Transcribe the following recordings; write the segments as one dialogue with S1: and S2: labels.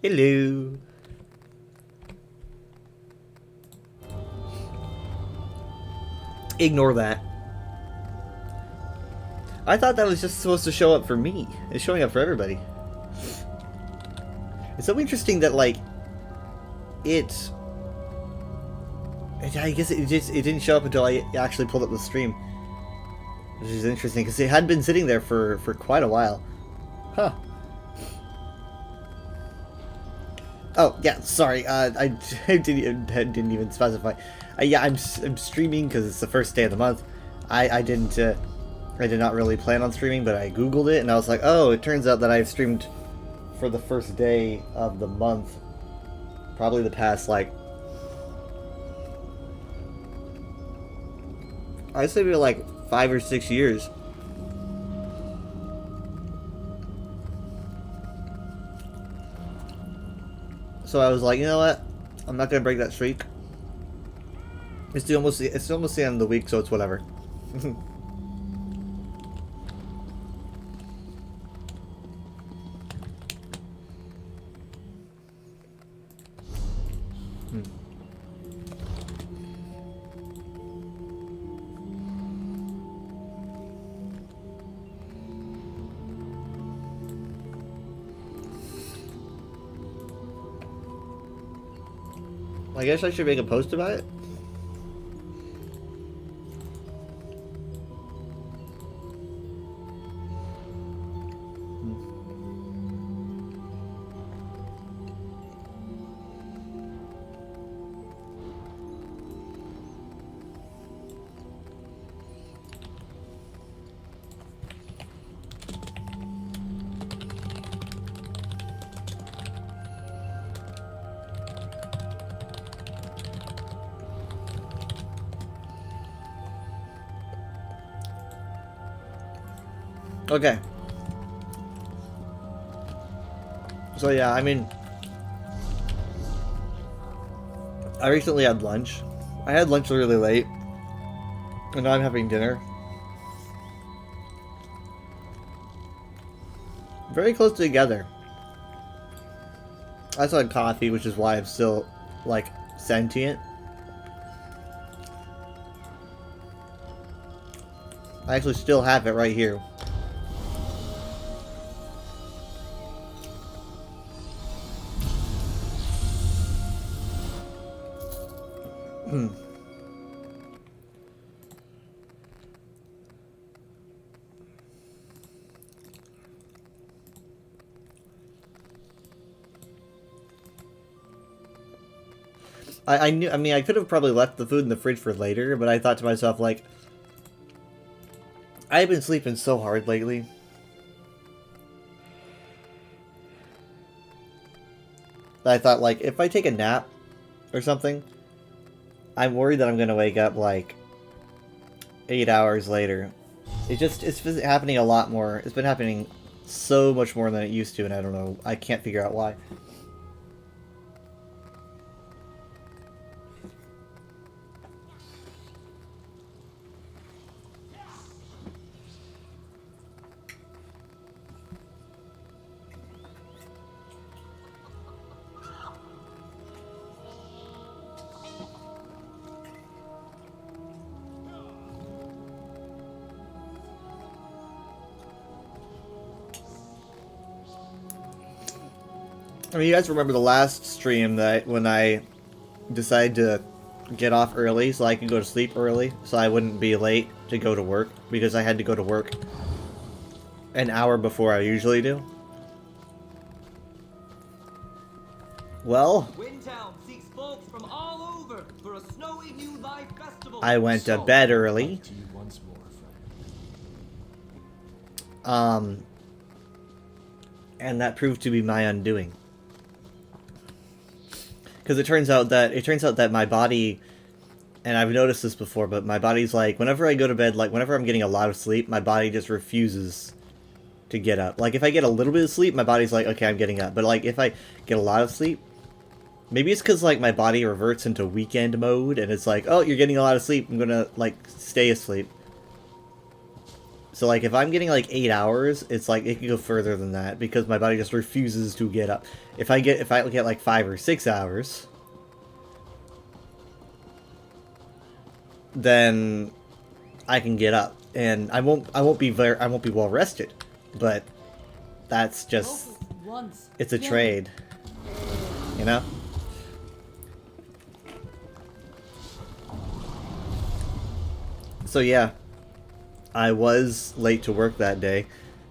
S1: Hello. Ignore that. I thought that was just supposed to show up for me. It's showing up for everybody. It's so interesting that, like, I guess it didn't show up until I actually pulled up the stream. Which is interesting, because it had been sitting there for quite a while. Huh. Oh, yeah, sorry, I didn't even specify. Yeah, I'm streaming because it's the first day of the month. I did not really plan on streaming, but I googled it and I was like, oh, it turns out that I've streamed for the first day of the month. Probably the past, like, I'd say maybe like 5 or 6 years. So I was like, you know what? I'm not gonna break that streak. It's almost the end of the week, so it's whatever. I guess I should make a post about it. Okay. So yeah, I mean, I recently had lunch. I had lunch really late, and now I'm having dinner. Very close together. I also had coffee, which is why I'm still, like, sentient. I actually still have it right here. I knew, I mean, I could have probably left the food in the fridge for later, but I thought to myself, like, I've been sleeping so hard lately. That I thought, like, if I take a nap or something, I'm worried that I'm gonna wake up, like, 8 hours later. It's been happening a lot more. It's been happening so much more than it used to, and I don't know. I can't figure out why. I mean, you guys remember the last stream that when I decided to get off early so I could go to sleep early so I wouldn't be late to go to work because I had to go to work an hour before I usually do? Well, seeks folks from all over for a snowy new life festival. I went to bed early. And that proved to be my undoing. Because it turns out that my body, and I've noticed this before, but my body's like, whenever I go to bed, like, whenever I'm getting a lot of sleep, my body just refuses to get up. Like, if I get a little bit of sleep, my body's like, okay, I'm getting up. But, like, if I get a lot of sleep, maybe it's because, like, my body reverts into weekend mode, and it's like, oh, you're getting a lot of sleep, I'm gonna, like, stay asleep. So like if I'm getting like 8 hours, it's like it can go further than that because my body just refuses to get up. If I get like 5 or 6 hours, then I can get up, and I won't be well rested, but that's just it's a trade, you know. So yeah, I was late to work that day.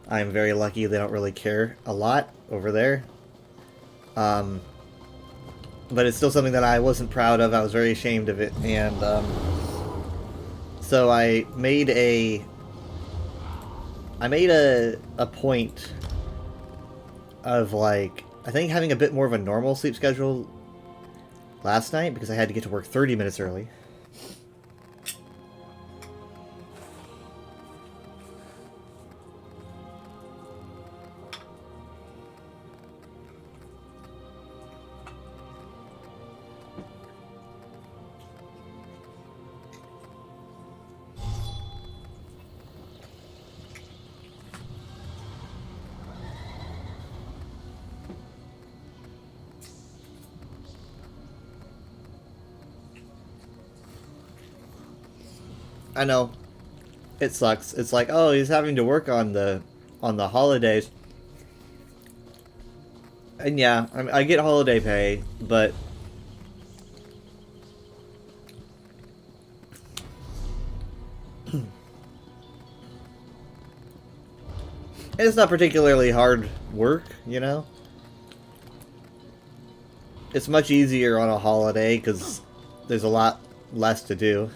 S1: I'm very lucky they don't really care a lot over there. Um, but it's still something that I wasn't proud of. I was very ashamed of it, and so I made a point of like I think having a bit more of a normal sleep schedule last night because I had to get to work 30 minutes early. I know it sucks. It's like, oh, he's having to work on the holidays. And yeah, I get holiday pay, but it's not particularly hard work, you know? It's much easier on a holiday because there's a lot less to do.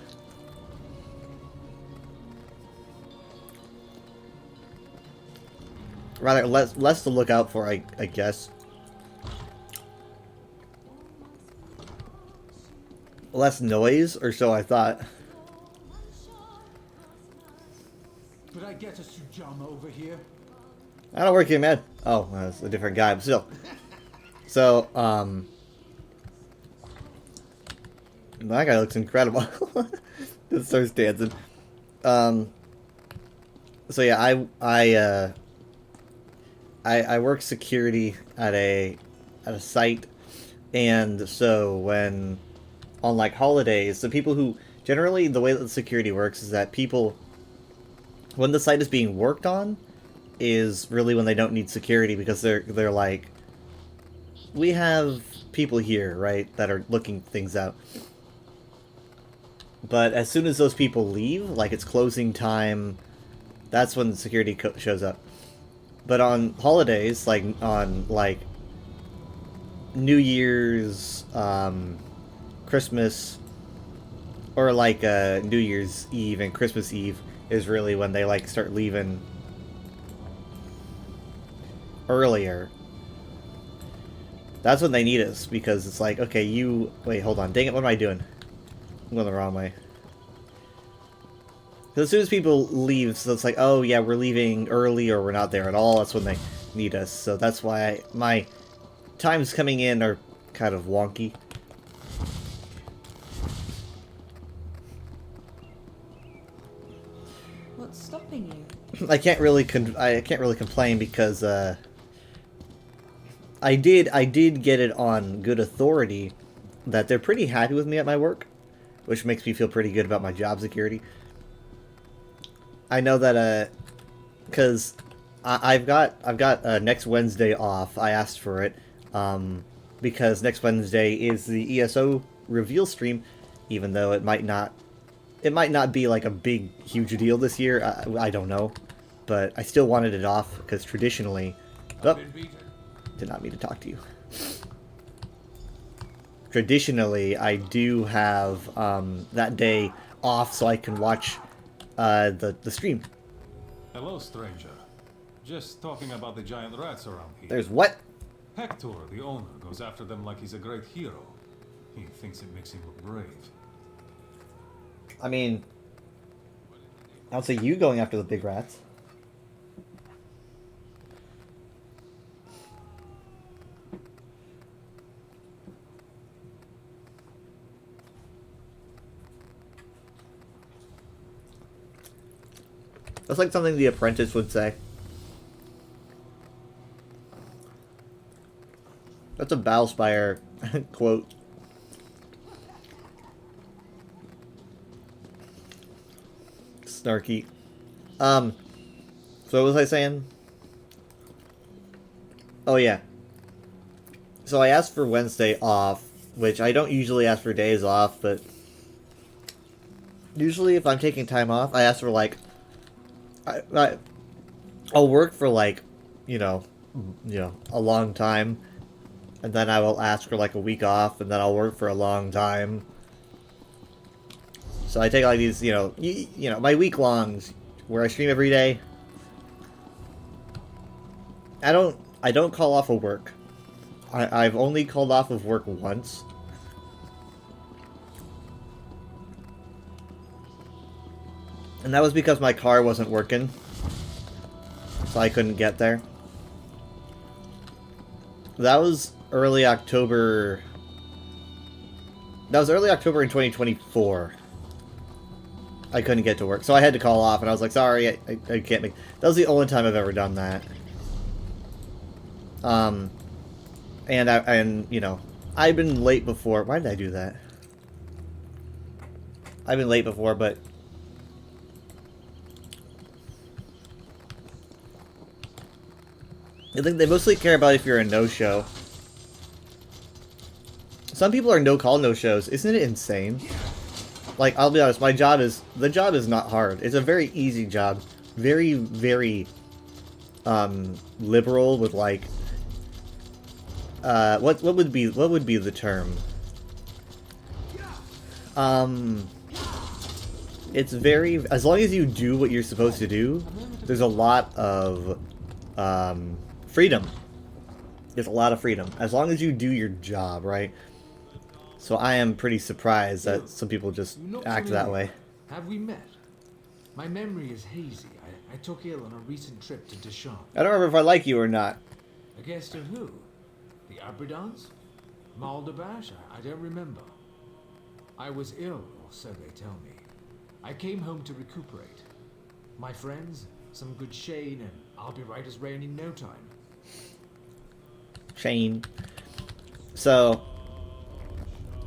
S1: Rather, less to look out for, I guess. Less noise, or so I thought.
S2: Could I get a Sujama over here?
S1: I don't work here, man. Oh, that's a different guy, but still. So, that guy looks incredible. Just starts dancing. Um, so yeah, I work security at a site, and so when on like holidays, the people who generally the way that the security works is that people when the site is being worked on is really when they don't need security because they're like we have people here, right, that are looking things out. But as soon as those people leave, like it's closing time, that's when the security shows up. But on holidays, like on like New Year's, Christmas, or like New Year's Eve and Christmas Eve is really when they like start leaving earlier. That's when they need us because it's like, okay, you wait, hold on, dang it, what am I doing? I'm going the wrong way. As soon as people leave, so it's like, oh yeah, we're leaving early or we're not there at all, that's when they need us. So that's why my times coming in are kind of wonky.
S3: What's stopping you?
S1: I can't really complain because I did get it on good authority that they're pretty happy with me at my work, which makes me feel pretty good about my job security. I know that because I've got next Wednesday off. I asked for it because next Wednesday is the ESO reveal stream, even though it might not be like a big huge deal this year. I don't know, but I still wanted it off because traditionally, oh, did not mean to talk to you. Traditionally, I do have that day off so I can watch the stream.
S4: Hello, stranger. Just talking about the giant rats around here.
S1: There's what?
S4: Hector, the owner, goes after them like he's a great hero. He thinks it makes him look brave.
S1: I mean, I would say you going after the big rats. That's like something The Apprentice would say. That's a Bowspire quote. Snarky. So what was I saying? Oh yeah. So I asked for Wednesday off, which I don't usually ask for days off, but usually if I'm taking time off, I ask for like I'll work for like, a long time, and then I will ask for like a week off, and then I'll work for a long time. So I take like these, my week longs where I stream every day. I don't call off of work. I've only called off of work once. And that was because my car wasn't working. So I couldn't get there. That was early October. That was early October in 2024. I couldn't get to work. So I had to call off, and I was like, sorry, I can't make... That was the only time I've ever done that. And I've been late before. Why did I do that? I've been late before, but... I think they mostly care about if you're a no-show. Some people are no-call, no-shows. Isn't it insane? Like, I'll be honest, the job is not hard. It's a very easy job. Very, very, liberal with, like, what would be the term? It's very, as long as you do what you're supposed to do, there's a lot of, freedom. There's a lot of freedom. As long as you do your job, right? So I am pretty surprised that some people just act that way.
S2: Have we met? My memory is hazy. I took ill on a recent trip to Deschamps.
S1: I don't remember if I like you or not.
S2: A guest of who? The Aberdans? Maldebash? I don't remember. I was ill, or so they tell me. I came home to recuperate. My friends, some good Shane, and I'll be right as rain in no time.
S1: Shane. So,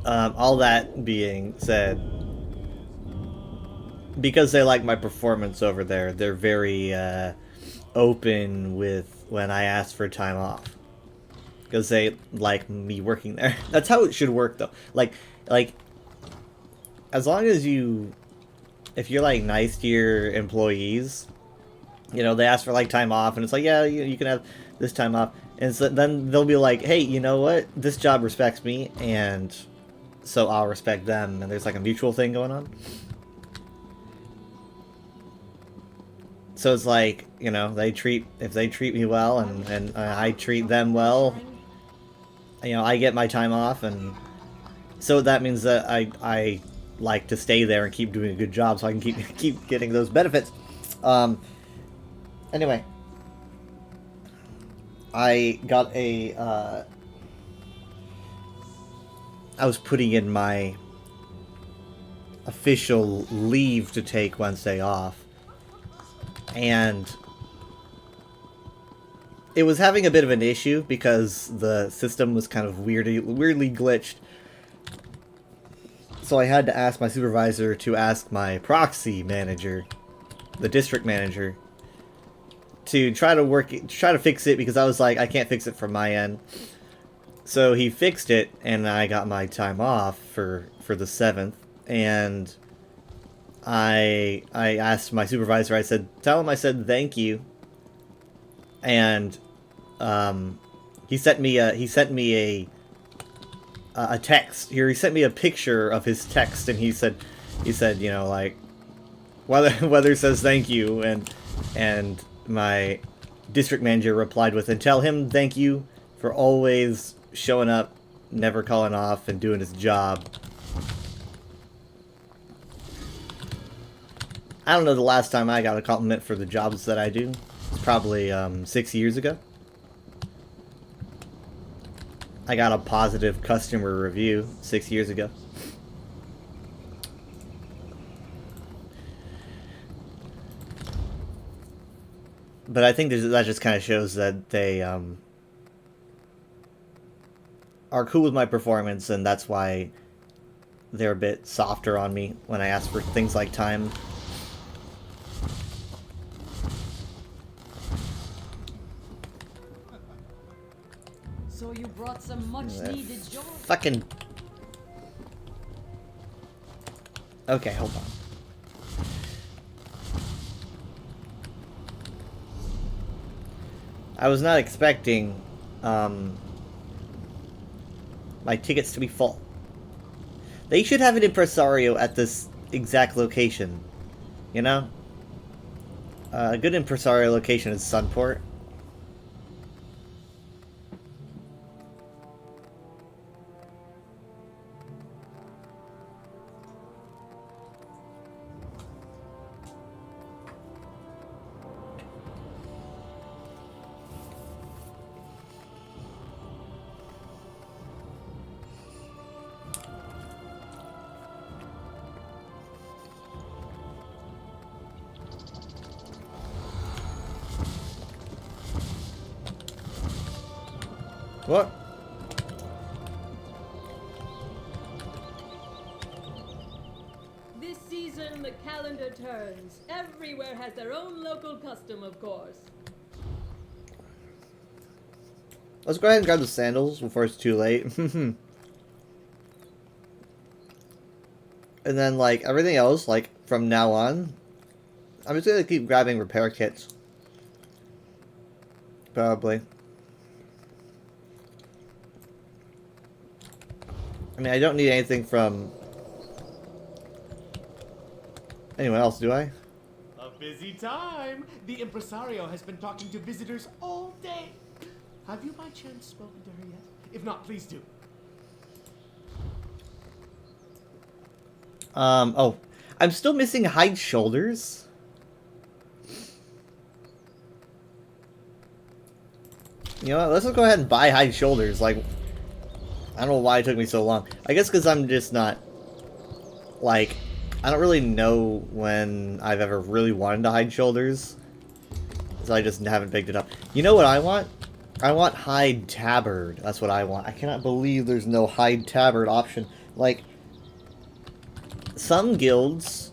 S1: all that being said, because they like my performance over there, they're very open with when I ask for time off. Because they like me working there. That's how it should work, though. Like, as long as if you're like nice to your employees, they ask for like time off, and it's like, yeah, you can have this time off. And so then they'll be like, hey, you know what? This job respects me, and so I'll respect them. And there's like a mutual thing going on. So it's like, if they treat me well and I treat them well, I get my time off, and so that means that I like to stay there and keep doing a good job so I can keep getting those benefits. Anyway, I got I was putting in my official leave to take Wednesday off, and it was having a bit of an issue because the system was kind of weirdly glitched. So I had to ask my supervisor to ask my proxy manager, the district manager, to try to fix it, because I was like, I can't fix it from my end. So he fixed it, and I got my time off for the 7th, and I asked my supervisor, I said, tell him I said thank you. And he sent me a text here. He sent me a picture of his text, and he said, like, Weather says thank you, and my district manager replied with, and tell him thank you for always showing up, never calling off, and doing his job. I don't know the last time I got a compliment for the jobs that I do. It's probably 6 years ago. I got a positive customer review 6 years ago. But I think that just kind of shows that they are cool with my performance, and that's why they're a bit softer on me when I ask for things like time.
S3: So you brought some much-needed joy.
S1: Fucking... Okay, hold on. I was not expecting my tickets to be full. They should have an impresario at this exact location, you know? A good impresario location is Sunport. What?
S5: This season, the calendar turns. Everywhere has their own local custom, of course.
S1: Let's go ahead and grab the sandals before it's too late. And then, like, everything else, like, from now on, I'm just gonna keep grabbing repair kits. Probably. I mean, I don't need anything from anyone else, do I?
S6: A busy time. The impresario has been talking to visitors all day. Have you by chance spoken to her yet? If not, please do.
S1: Oh. I'm still missing hide shoulders. You know what, let's just go ahead and buy hide shoulders, like... I don't know why it took me so long. I guess because I'm just not, like, I don't really know when I've ever really wanted to hide shoulders. So I just haven't picked it up. You know what I want? I want hide tabard. That's what I want. I cannot believe there's no hide tabard option. Like, some guilds,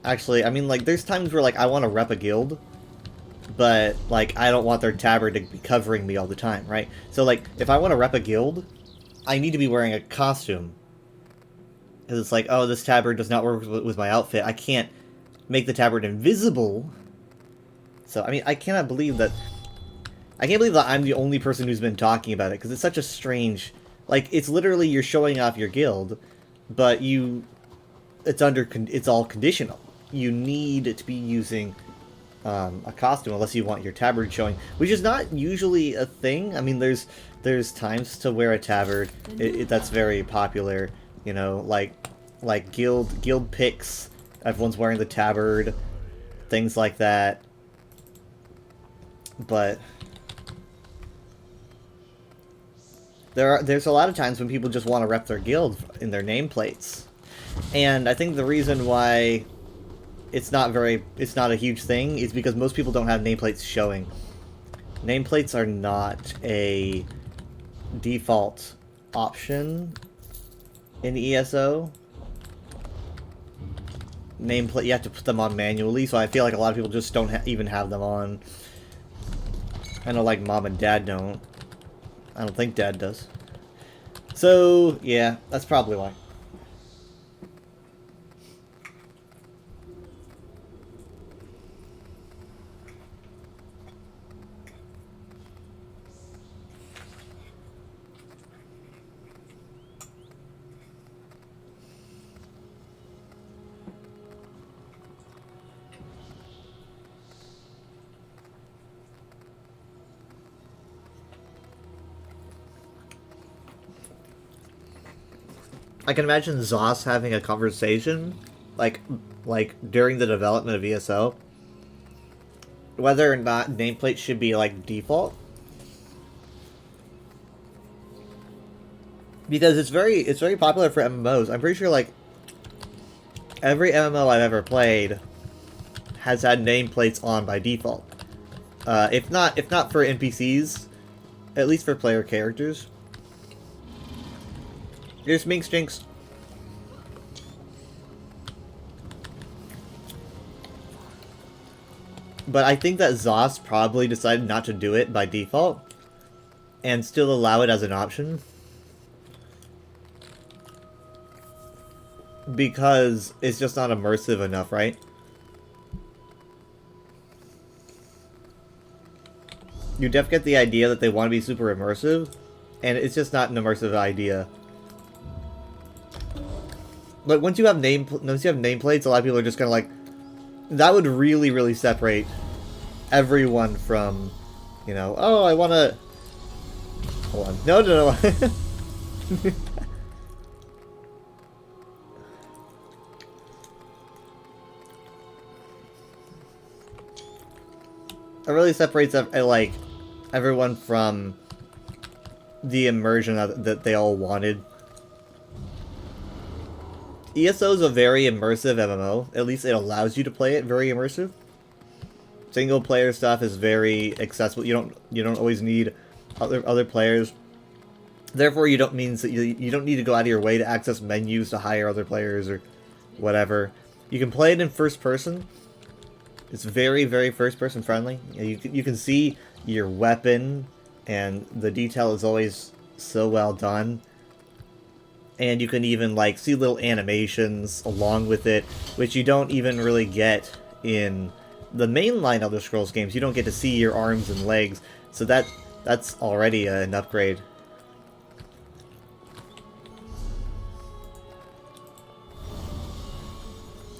S1: actually, I mean, like, there's times where, like, I want to rep a guild. But, like, I don't want their tabard to be covering me all the time, right? So, like, if I want to rep a guild... I need to be wearing a costume. Because it's like, oh, this tabard does not work with my outfit. I can't make the tabard invisible. So, I mean, I cannot believe that... I can't believe that I'm the only person who's been talking about it. Because it's such a strange... Like, it's literally you're showing off your guild. But you... It's all conditional. You need to be using a costume unless you want your tabard showing. Which is not usually a thing. I mean, there's times to wear a tabard. That's very popular, you know, like guild picks. Everyone's wearing the tabard, things like that. But there's a lot of times when people just want to rep their guild in their nameplates, and I think the reason why it's not a huge thing is because most people don't have nameplates showing. Nameplates are not a default option in ESO. Nameplate, you have to put them on manually, so I feel like a lot of people just don't even have them on. I know, like, mom and dad don't. I don't think dad does. So, yeah, that's probably why. I can imagine Zoss having a conversation, like during the development of ESO, whether or not nameplates should be like default, because it's very popular for MMOs. I'm pretty sure like every MMO I've ever played has had nameplates on by default. If not for NPCs, at least for player characters. Here's Minx Jinx. But I think that ZOS probably decided not to do it by default and still allow it as an option. Because it's just not immersive enough, right? You definitely get the idea that they want to be super immersive, and it's just not an immersive idea. But once you have nameplates, a lot of people are just kind of like, that would really, really separate everyone from, you know, oh, I want to... Hold on. No, no, no. It really separates, like, everyone from the immersion that they all wanted. ESO is a very immersive MMO. At least it allows you to play it very immersive. Single player stuff is very accessible. You don't always need other players. Therefore, you don't need to go out of your way to access menus to hire other players or whatever. You can play it in first person. It's very, very first person friendly. You can see your weapon, and the detail is always so well done. And you can even like see little animations along with it, which you don't even really get in the mainline Elder Scrolls games. You don't get to see your arms and legs, so that's already an upgrade.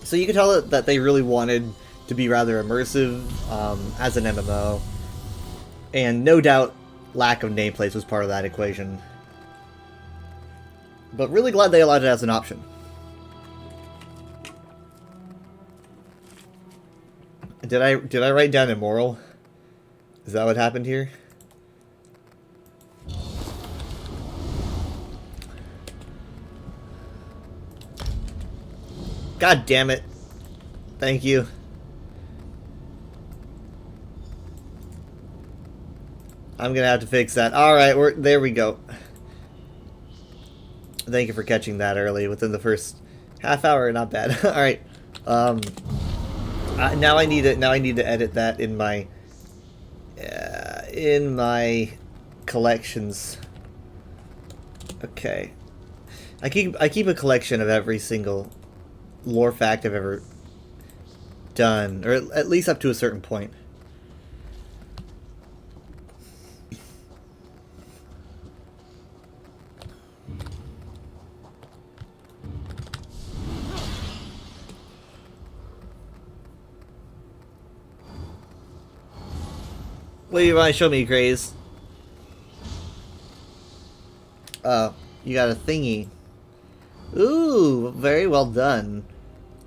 S1: So you can tell that they really wanted to be rather immersive as an MMO, and no doubt lack of nameplates was part of that equation. But really glad they allowed it as an option. Did I write down immoral? Is that what happened here? God damn it. Thank you. I'm gonna have to fix that. Alright, there we go. Thank you for catching that early, within the first half hour. Not bad. All right. Now I need to edit that in my collections. Okay. I keep a collection of every single lore fact I've ever done, or at least up to a certain point. What do you want to show me, Graze? Oh, you got a thingy. Ooh, very well done.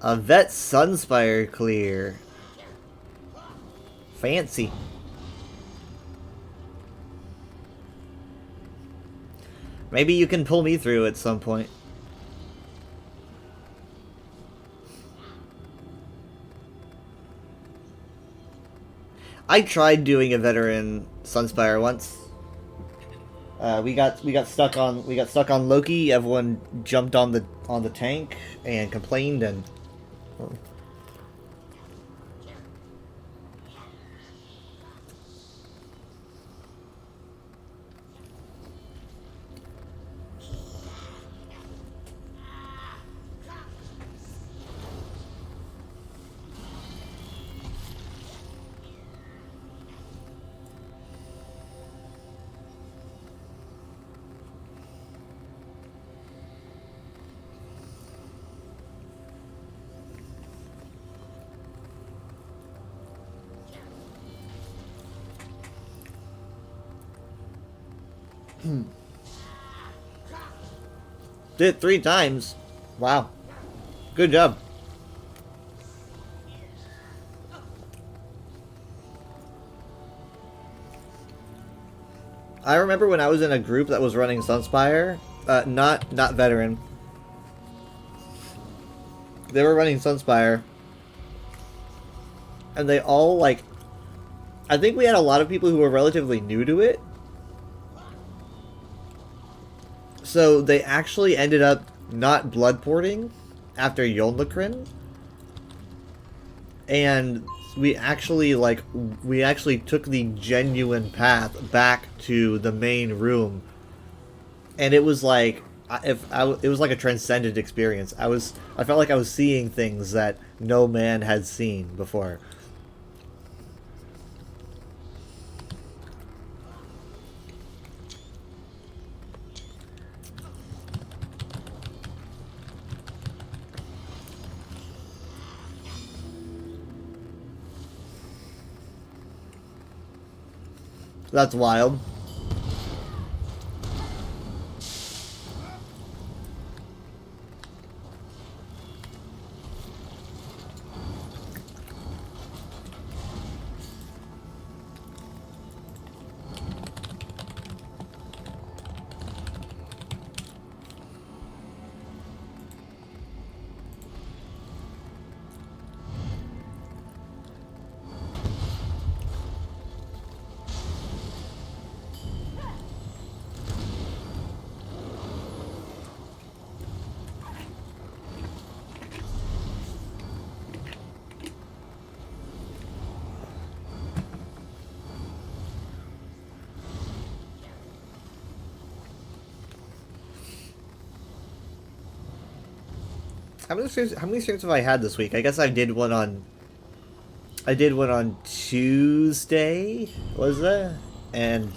S1: A Vet Sunspire clear. Fancy. Maybe you can pull me through at some point. I tried doing a veteran Sunspire once. We got stuck on Loki. Everyone jumped on the tank and complained, and did it 3 times. Wow. Good job. I remember when I was in a group that was running Sunspire, not veteran. They were running Sunspire, and they all like I think we had a lot of people who were relatively new to it. So they actually ended up not blood porting after Yolnakrin. And we actually took the genuine path back to the main room. And it was like it was like a transcendent experience. I felt like I was seeing things that no man had seen before. That's wild. How many streams have I had this week? I guess I did one on Tuesday, was that? And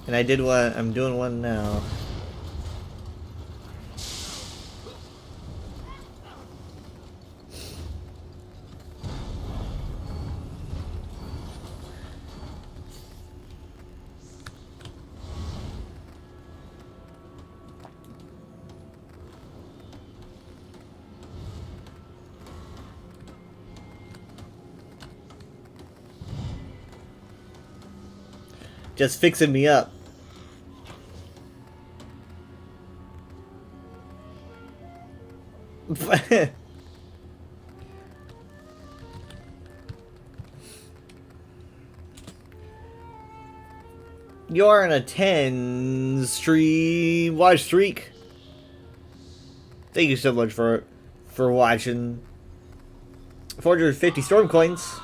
S1: I did one, I'm doing one now. Just fixing me up. You're on a 10 stream watch streak. Thank you so much for watching. 450 storm coins.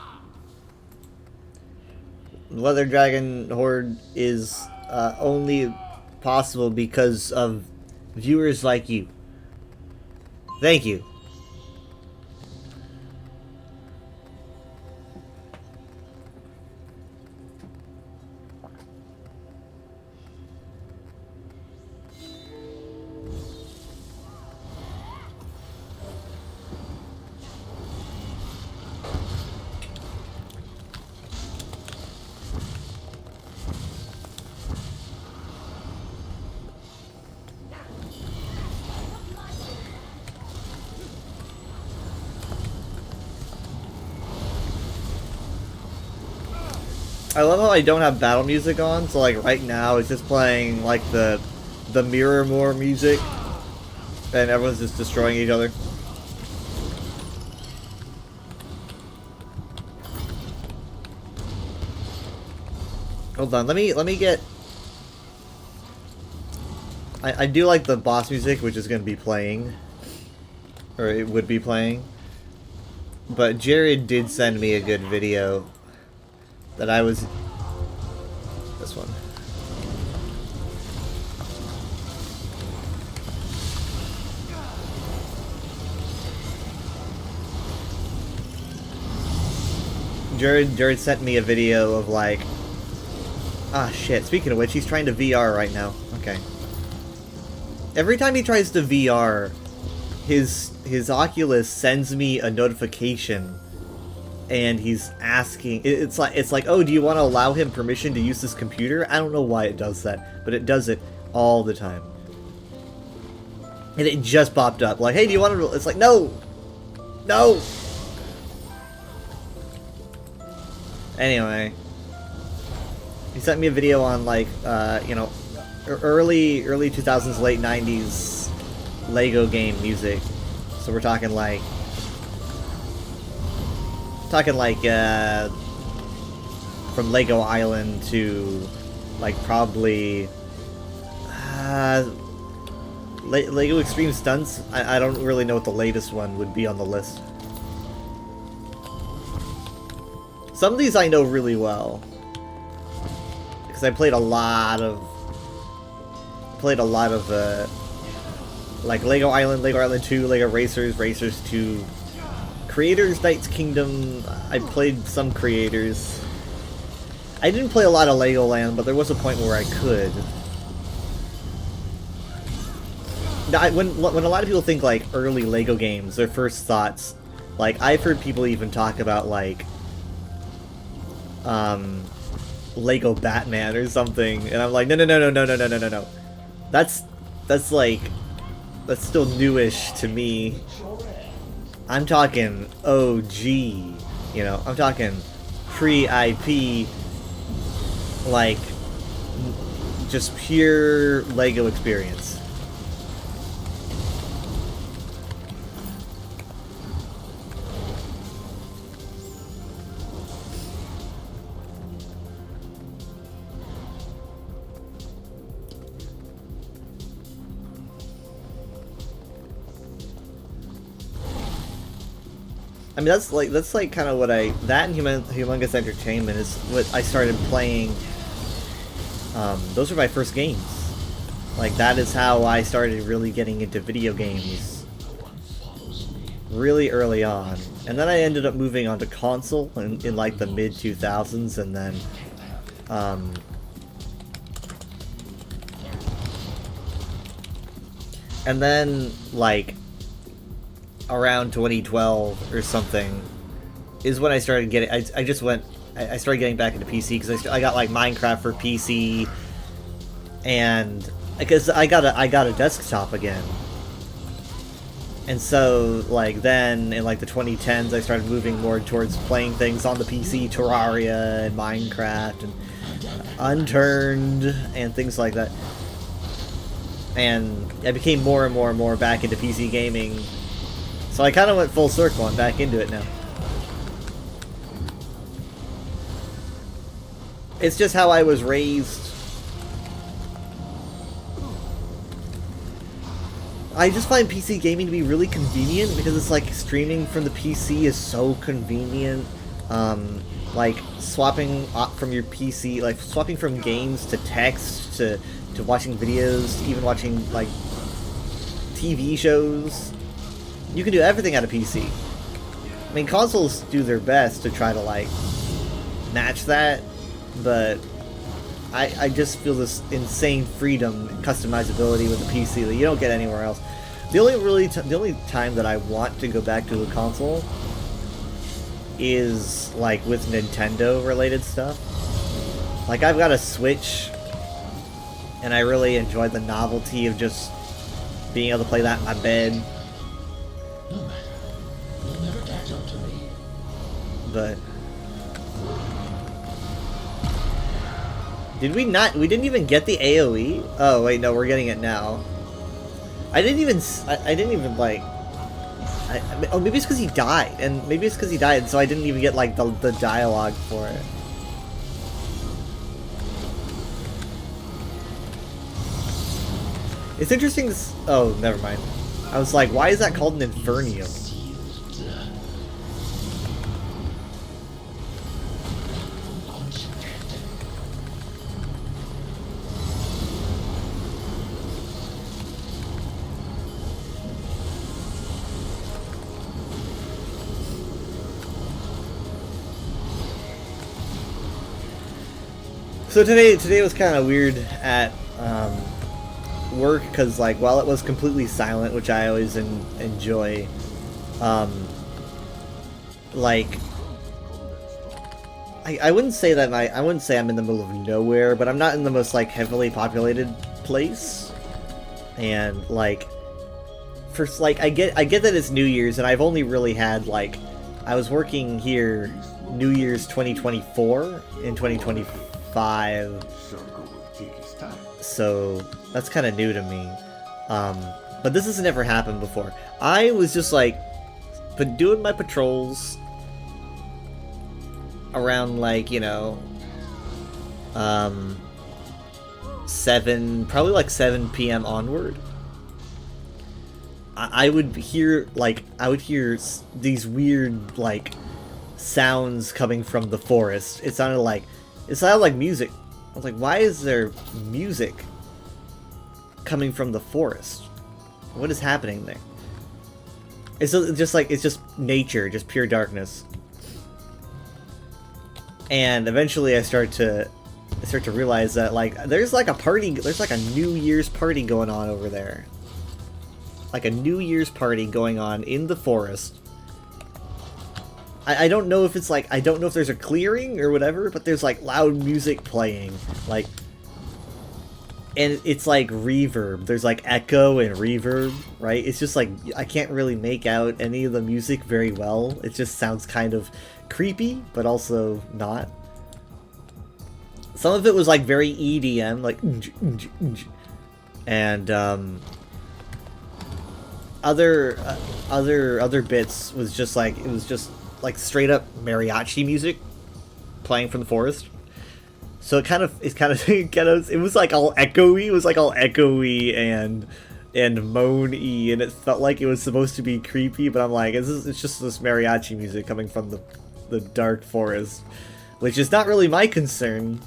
S1: Leather Dragon Horde is only possible because of viewers like you. Thank you. I love how I don't have battle music on, so like right now it's just playing like the Mirror music, and everyone's just destroying each other. Hold on, let me get. I do like the boss music, which is going to be playing, or it would be playing. But Jared did send me a good video. That I was... This one. Jared sent me a video of like... Ah, shit. Speaking of which, he's trying to VR right now. Okay. Every time he tries to VR, his Oculus sends me a notification. And he's asking, it's like, oh, do you want to allow him permission to use this computer? I don't know why it does that, but it does it all the time. And it just popped up, like, hey, do you want to, it's like, no! No! Anyway. He sent me a video on, like, you know, early 2000s, late 90s Lego game music. So we're talking like from Lego Island to like probably Lego Extreme Stunts. I don't really know what the latest one would be on the list. Some of these I know really well because I played a lot of like Lego Island, Lego Island 2, Lego Racers, Racers 2, Creators Knights Kingdom. I played some Creators. I didn't play a lot of Legoland, but there was a point where I could. Now, when a lot of people think like early Lego games, their first thoughts, like I've heard people even talk about like Lego Batman or something, and I'm like, no. That's still newish to me. I'm talking OG, you know, I'm talking pre-IP, like, just pure Lego experience. I mean, that's like kind of what that and Humongous Entertainment is what I started playing. Those were my first games. Like, that is how I started really getting into video games really early on. And then I ended up moving on to console in like the mid-2000s, and then like around 2012 or something is when I started getting. I started getting back into PC because I got like Minecraft for PC, and because I got a desktop again, and so like then in like the 2010s I started moving more towards playing things on the PC, Terraria and Minecraft and Unturned and things like that, and I became more and more back into PC gaming. So I kind of went full circle and back into it now. It's just how I was raised. I just find PC gaming to be really convenient because it's like streaming from the PC is so convenient. Like swapping from your PC, like swapping from games to text to watching videos, to even watching like TV shows. You can do everything out of PC. I mean, consoles do their best to try to, like, match that, but I just feel this insane freedom and customizability with the PC that you don't get anywhere else. The only time that I want to go back to a console is, like, with Nintendo-related stuff. Like, I've got a Switch, and I really enjoy the novelty of just being able to play that in my bed.
S7: No matter. You'll never catch up to me.
S1: But did we not? We didn't even get the AOE? Oh wait, no, we're getting it now. I didn't even like. Oh, maybe it's because he died, so I didn't even get like the dialogue for it. It's interesting to. Oh, never mind. I was like, why is that called an Infernium? So today was kind of weird at work because, like, while it was completely silent, which I always enjoy, like, I wouldn't say that I wouldn't say I'm in the middle of nowhere, but I'm not in the most like heavily populated place, and like, first, like, I get that it's New Year's, and I've only really had like, I was working here New Year's 2024 and 2025, so that's kind of new to me. But this has never happened before. I was just like, been doing my patrols around, like, you know, probably like 7 p.m. onward, I would hear these weird like sounds coming from the forest. It sounded like music. I was like, why is there music coming from the forest? What is happening there? It's just nature, just pure darkness. And eventually I start to realize that like there's like a New Year's party going on over there. Like a New Year's party going on in the forest. I don't know if it's like, I don't know if there's a clearing or whatever, but there's like loud music playing, like, and it's like reverb. There's like echo and reverb, right? It's just like, I can't really make out any of the music very well. It just sounds kind of creepy, but also not. Some of it was like very EDM, like, and other bits was just like, it was just like straight up mariachi music playing from the forest. So it was like all echoey. It was like all echoey and moany, and it felt like it was supposed to be creepy. But I'm like, it's just this mariachi music coming from the dark forest, which is not really my concern.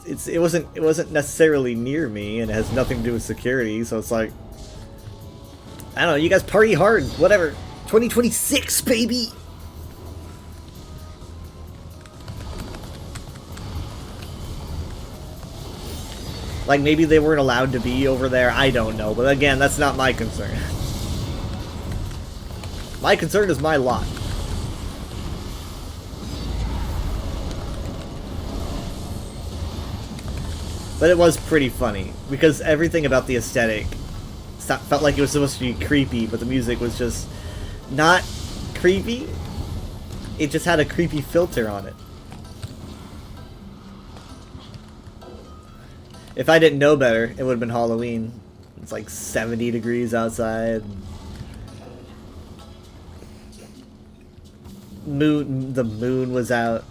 S1: It wasn't necessarily near me, and it has nothing to do with security. So it's like, I don't know. You guys party hard, whatever. 2026, baby. Like, maybe they weren't allowed to be over there, I don't know. But again, that's not my concern. My concern is my lot. But it was pretty funny, because everything about the aesthetic felt like it was supposed to be creepy, but the music was just not creepy. It just had a creepy filter on it. If I didn't know better, it would have been Halloween. It's like 70 degrees outside. The moon was out.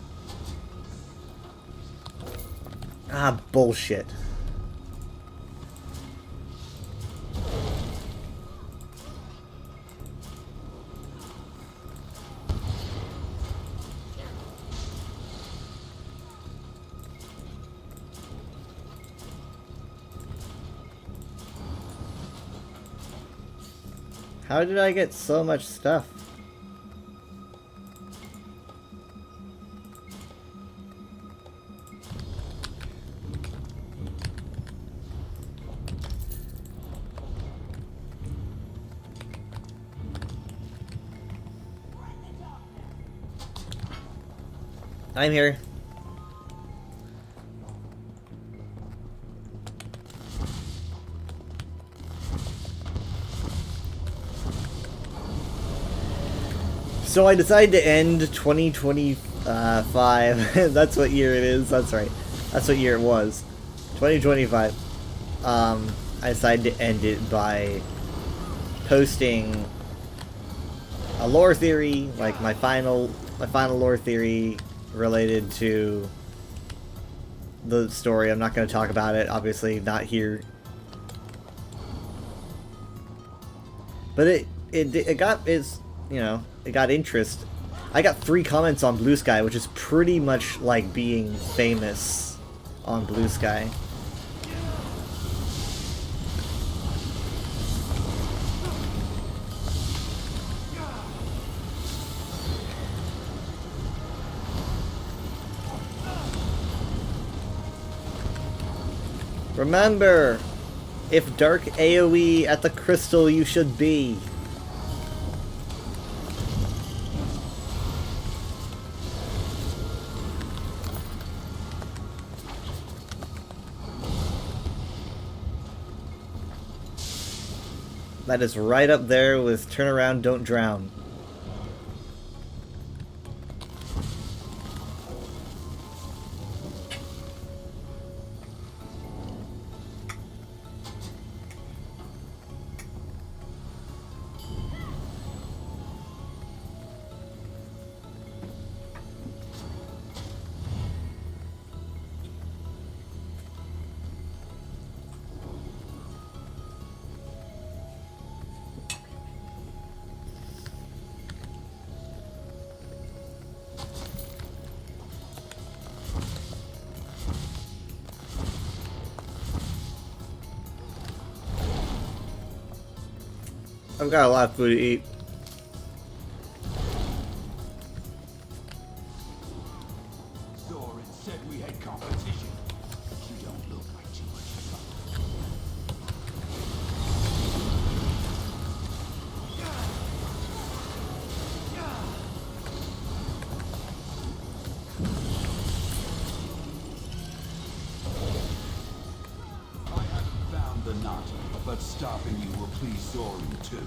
S1: Ah, bullshit. How did I get so much stuff? I'm here. So I decided to end 2025. That's what year it is. That's right. That's what year it was. 2025. I decided to end it by posting a lore theory, like my final lore theory related to the story. I'm not going to talk about it, obviously, not here. But it got interest. I got 3 comments on Blue Sky, which is pretty much like being famous on Blue Sky. Remember, if dark AoE at the crystal you should be. That is right up there with turn around, don't drown. I've got a lot of food to eat.
S7: Thorin said we had competition. You don't look like too much fun. I haven't found the knot, but stopping you will please Thorin too.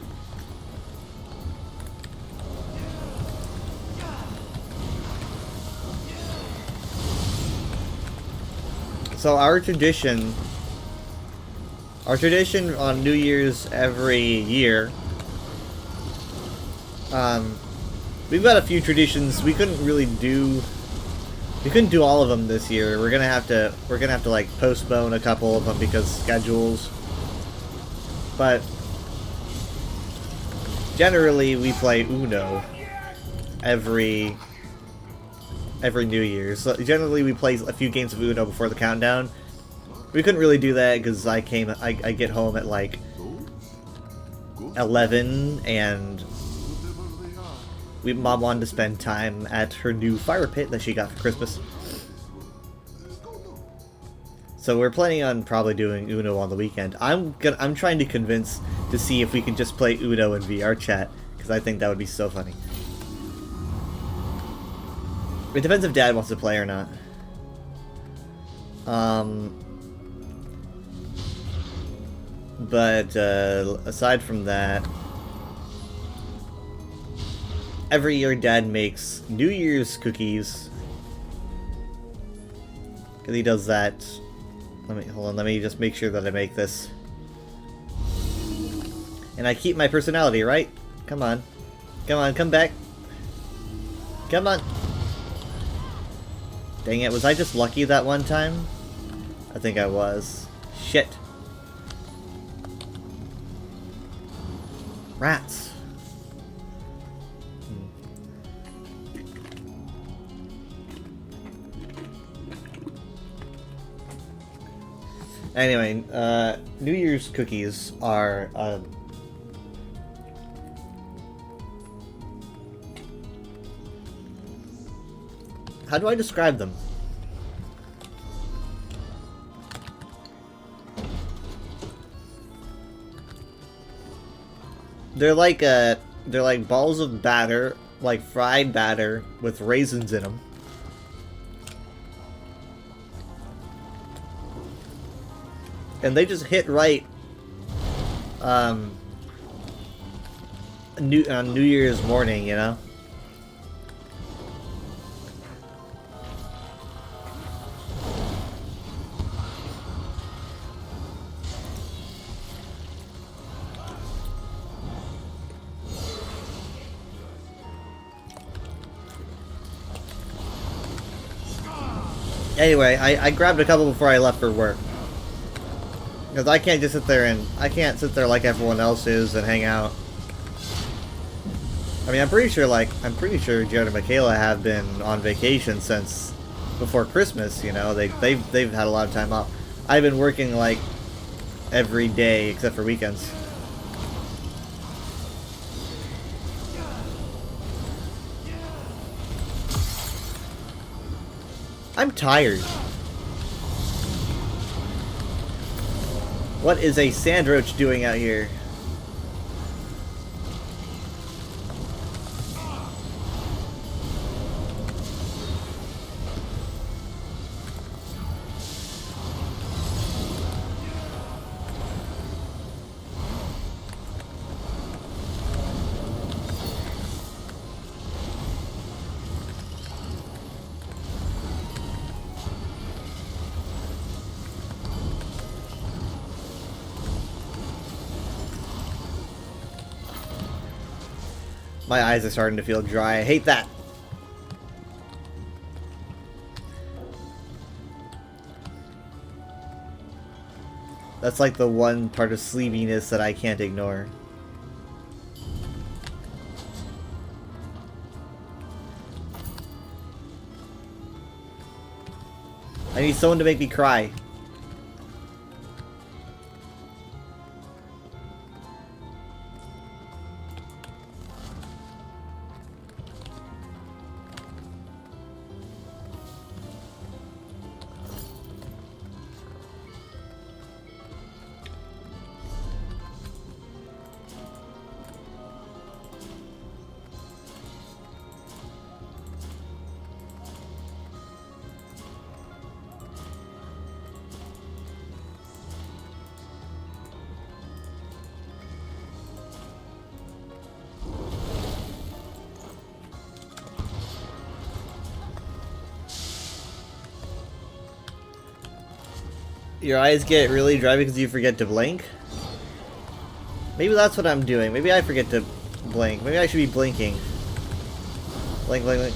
S1: So our tradition on New Year's every year, we've got a few traditions. We couldn't do all of them this year. We're gonna have to like postpone a couple of them because schedules. But generally, we play Uno every New Year's. So generally, we play a few games of Uno before the countdown. We couldn't really do that because I get home at like 11, and Mom wanted to spend time at her new fire pit that she got for Christmas. So we're planning on probably doing Uno on the weekend. I'm trying to see if we can just play Uno in VR chat, because I think that would be so funny. It depends if Dad wants to play or not. But aside from that, every year Dad makes New Year's cookies. Cause he does that. Let me just make sure that I make this. And I keep my personality, right? Come on. Come back. Come on. Dang it, was I just lucky that one time? I think I was. Shit. Rats. Anyway, New Year's cookies are, how do I describe them? They're like balls of batter, like fried batter with raisins in them. And they just hit right on New Year's morning, you know? Anyway, I grabbed a couple before I left for work. Because I can't just sit there like everyone else is and hang out. I mean, I'm pretty sure Jared and Michaela have been on vacation since before Christmas, you know. They've had a lot of time off. I've been working like every day except for weekends. I'm tired. What is a sandroach doing out here? My eyes are starting to feel dry. I hate that. That's like the one part of sleepiness that I can't ignore. I need someone to make me cry. Your eyes get really dry because you forget to blink? Maybe that's what I'm doing. Maybe I forget to blink. Maybe I should be blinking. Blink, blink, blink.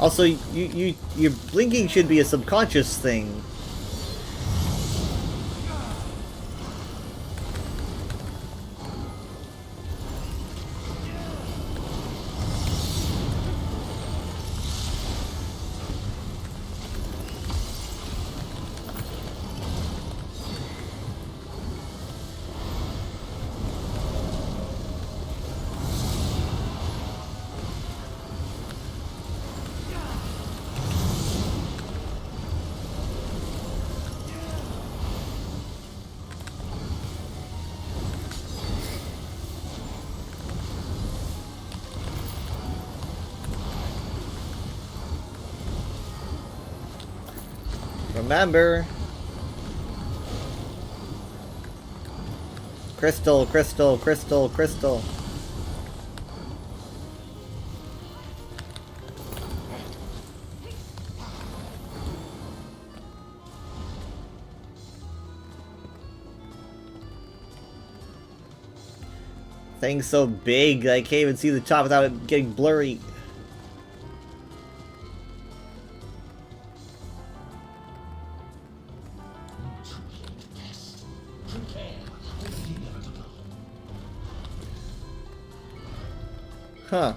S1: Also, your blinking should be a subconscious thing. Remember. Crystal, crystal, crystal, crystal. Thing's so big, I can't even see the top without it getting blurry. Huh.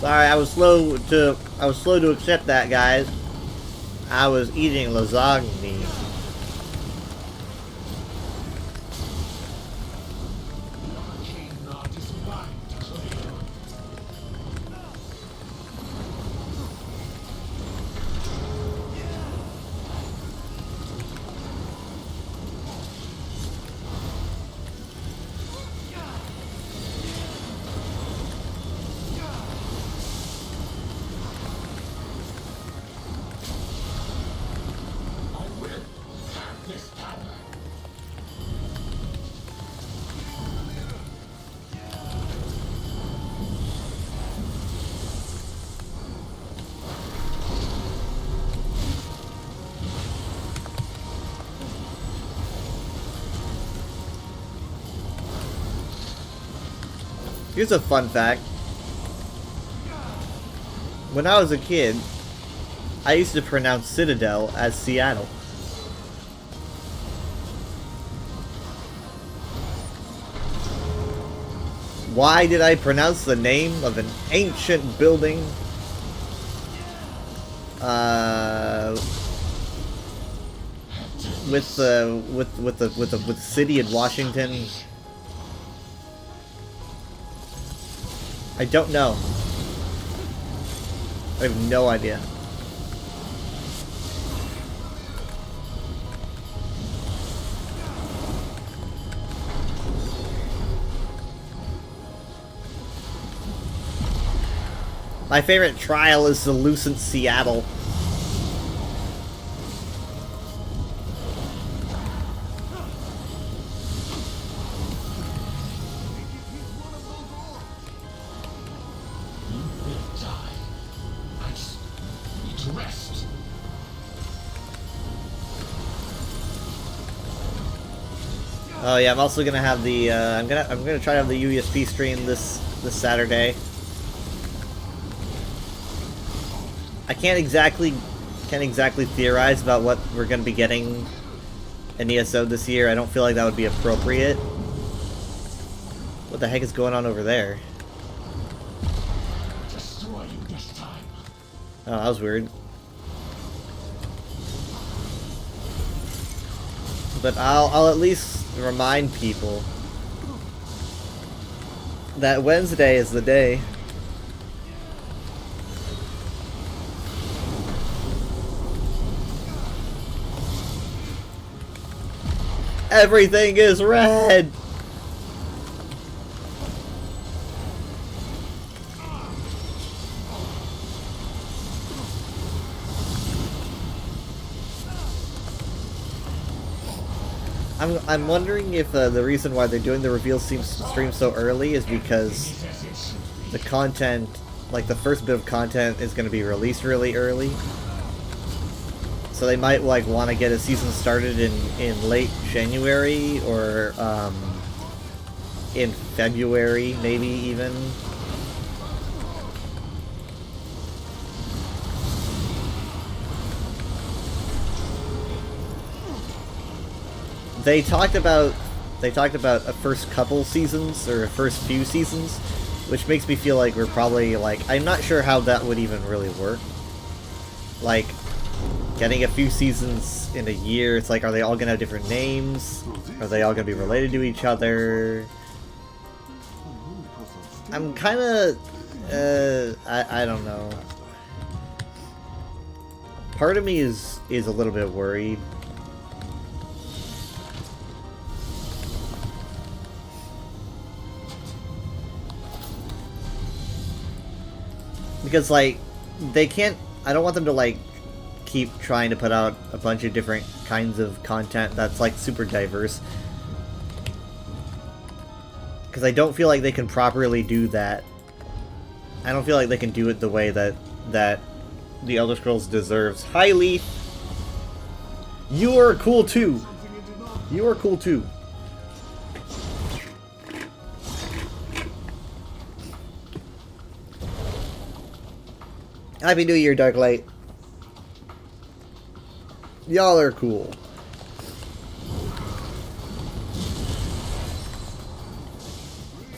S1: Sorry, I was slow to accept that, guys. I was eating lasagna. Here's a fun fact. When I was a kid, I used to pronounce Citadel as Seattle. Why did I pronounce the name of an ancient building with the city in Washington? I don't know. I have no idea. My favorite trial is the Lucent Seattle. Oh yeah, I'm also gonna have the I'm gonna try to have the UESP stream this Saturday. I can't exactly theorize about what we're gonna be getting in ESO this year. I don't feel like that would be appropriate. What the heck is going on over there?
S7: Destroy you this time.
S1: Oh, that was weird. But I'll at least remind people that Wednesday is the day. Everything is red! I'm wondering if the reason why they're doing the reveal stream so early is because the content, like the first bit of content, is going to be released really early. So they might like want to get a season started in late January or in February, maybe even. They talked about a first couple seasons or a first few seasons, which makes me feel like we're probably like, I'm not sure how that would even really work. Like getting a few seasons in a year, it's like, are they all gonna have different names? Are they all gonna be related to each other? I'm kind of I don't know. Part of me is a little bit worried. Because, like, they can't... I don't want them to, like, keep trying to put out a bunch of different kinds of content that's, like, super diverse. Because I don't feel like they can properly do that. I don't feel like they can do it the way that The Elder Scrolls deserves. Hi, Leaf! You are cool, too! You are cool, too. Happy New Year, Darklight. Y'all are cool.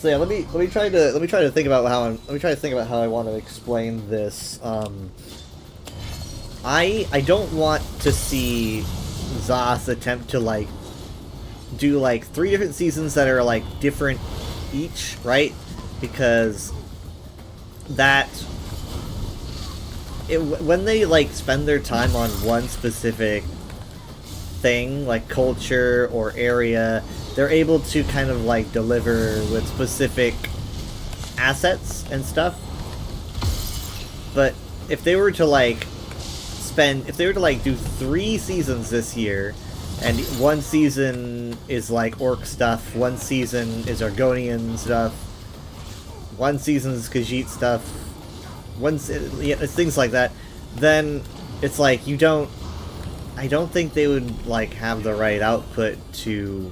S1: So yeah, let me try to think about how I want to explain this. I don't want to see Zos attempt to like do like 3 different seasons that are like different each, right? Because that when they like spend their time on one specific thing, like culture or area, they're able to kind of like deliver with specific assets and stuff. But if they were to like do 3 seasons this year, and one season is like orc stuff, one season is Argonian stuff, one season is Khajiit stuff, it's things like that, then it's like I don't think they would like have the right output to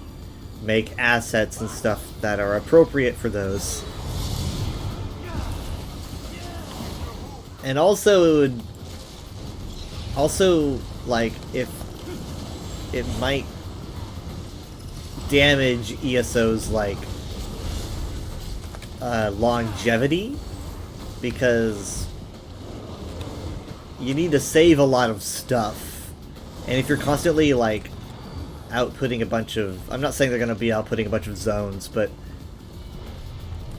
S1: make assets and stuff that are appropriate for those. And also it would like if it might damage ESO's like longevity, because you need to save a lot of stuff, and if you're constantly like outputting a bunch of, I'm not saying they're gonna be outputting a bunch of zones, but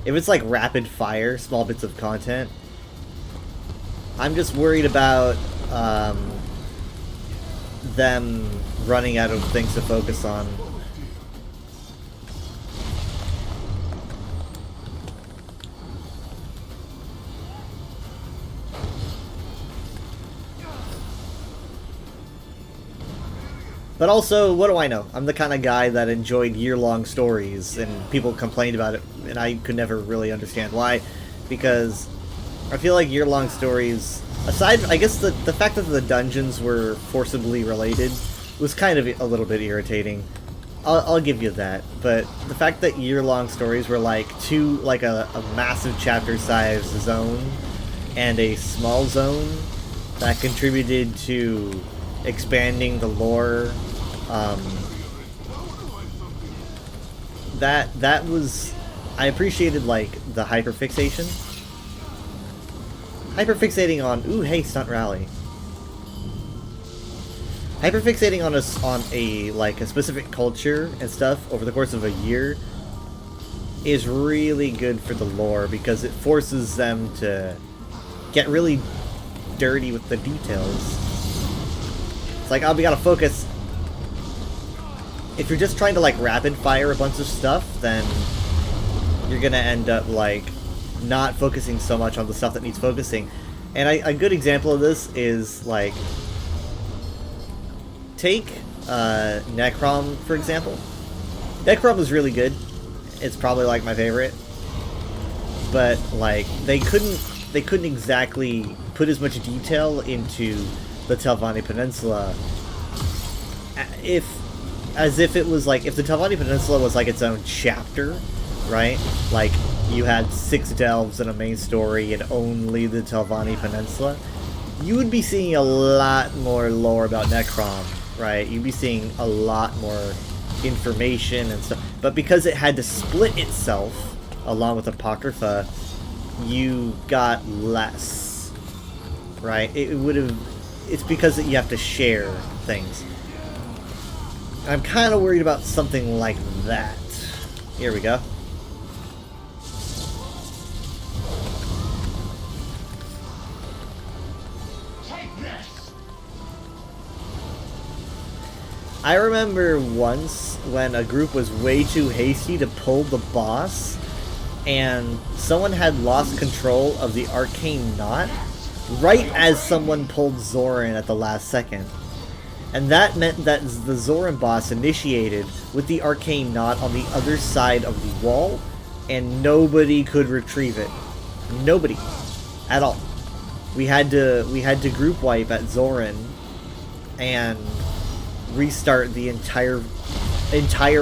S1: if it's like rapid fire small bits of content, I'm just worried about them running out of things to focus on. But also, what do I know? I'm the kind of guy that enjoyed year-long stories, and people complained about it, and I could never really understand why, because I feel like year-long stories, aside, I guess the fact that the dungeons were forcibly related was kind of a little bit irritating. I'll give you that, but the fact that year-long stories were like a massive chapter-sized zone and a small zone that contributed to expanding the lore, that was I appreciated like the hyperfixation. Hyperfixating on ooh hey stunt rally. Hyperfixating on a like a specific culture and stuff over the course of a year is really good for the lore because it forces them to get really dirty with the details. It's like, oh, we gotta focus. If you're just trying to like rapid fire a bunch of stuff, then you're gonna end up like not focusing so much on the stuff that needs focusing. And a good example of this is like take Necrom for example. Necrom was really good. It's probably like my favorite, but like they couldn't exactly put as much detail into the Telvanni Peninsula as if it was like if the Telvanni Peninsula was like its own chapter, right? Like you had 6 delves and a main story and only the Telvanni Peninsula, you would be seeing a lot more lore about Necrom, right? You'd be seeing a lot more information and stuff. But because it had to split itself along with Apocrypha, you got less, right? It's because you have to share things. I'm kind of worried about something like that. Here we go. I remember once when a group was way too hasty to pull the boss, and someone had lost control of the arcane knot right as someone pulled Zoran at the last second. And that meant that the Zoran boss initiated with the arcane knot on the other side of the wall, and nobody could retrieve it. Nobody. At all. We had to group wipe at Zoran and restart the entire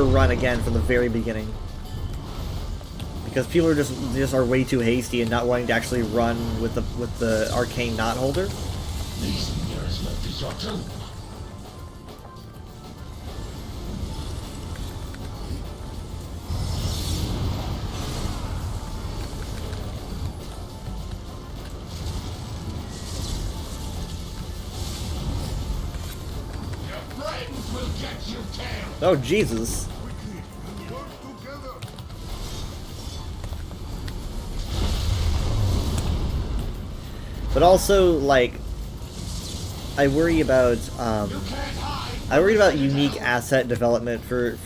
S1: run again from the very beginning. Because people are just are way too hasty and not wanting to actually run with the arcane knot holder. Oh Jesus. But also, like, I worry about unique asset development for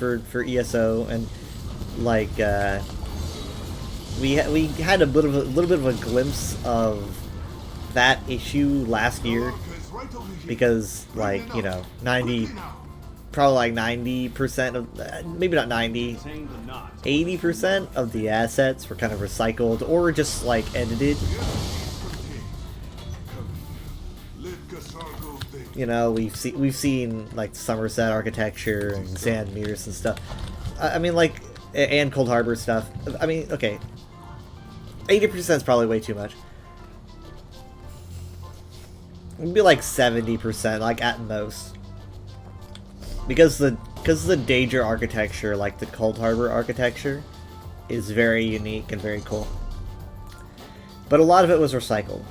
S1: ESO, and like we had a little bit of a glimpse of that issue last year, because like, you know, probably like 90% of, maybe not 90, 80% of the assets were kind of recycled or just like edited. You know, we've seen like Somerset architecture and Sandmeres and stuff. I mean, like, and Cold Harbor stuff. I mean, okay, 80% is probably way too much. It'd be like 70%, like at most. Because the Daedra architecture, like the Cold Harbor architecture, is very unique and very cool. But a lot of it was recycled,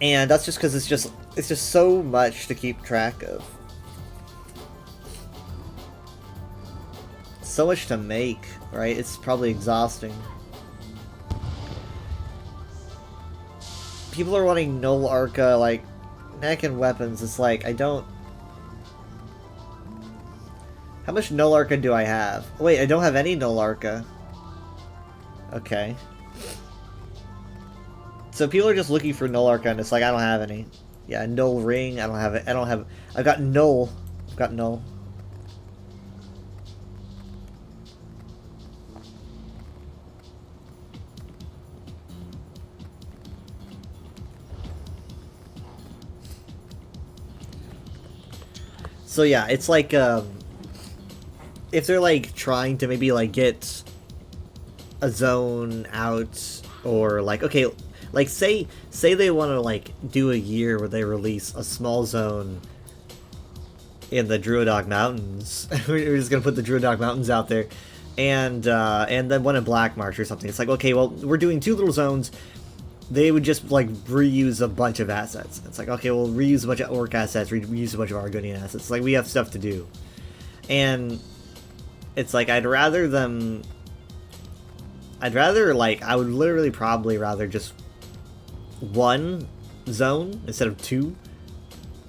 S1: and that's just because it's just so much to keep track of. So much to make, right? It's probably exhausting. People are wanting Null Arca, like, neck and weapons. It's like, I don't... How much Null Arca do I have? Wait, I don't have any Null Arca. Okay. So people are just looking for Null Arca, and it's like, I don't have any. Yeah, Null Ring, I don't have it. I've got Null. I've got Null. So yeah, it's like, if they're like trying to maybe like get a zone out, or like, okay, like say they want to like do a year where they release a small zone in the Druidog Mountains. We're just gonna put the Druidog Mountains out there. and then one in Black Marsh or something. It's like, okay, well, we're doing 2 little zones. They would just like reuse a bunch of assets. It's like, okay, we'll reuse a bunch of Orc assets, reuse a bunch of Argonian assets. Like, we have stuff to do, and it's like I would literally probably rather just 1 zone instead of 2.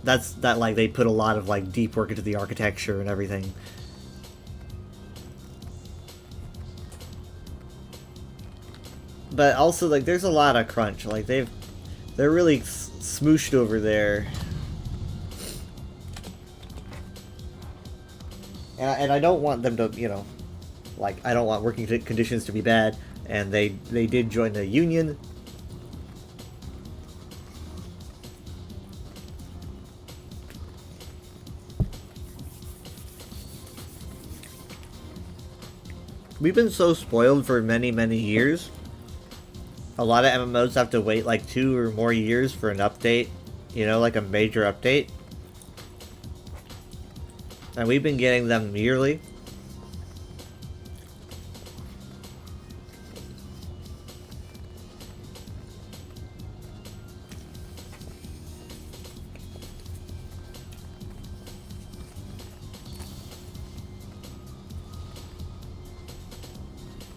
S1: That like they put a lot of like deep work into the architecture and everything. But also, like, there's a lot of crunch. Like, they're really smooshed over there. And I don't want them to, you know, like, I don't want working conditions to be bad. And they did join the union. We've been so spoiled for many, many years. A lot of MMOs have to wait like 2 or more years for an update, you know, like a major update. And we've been getting them yearly.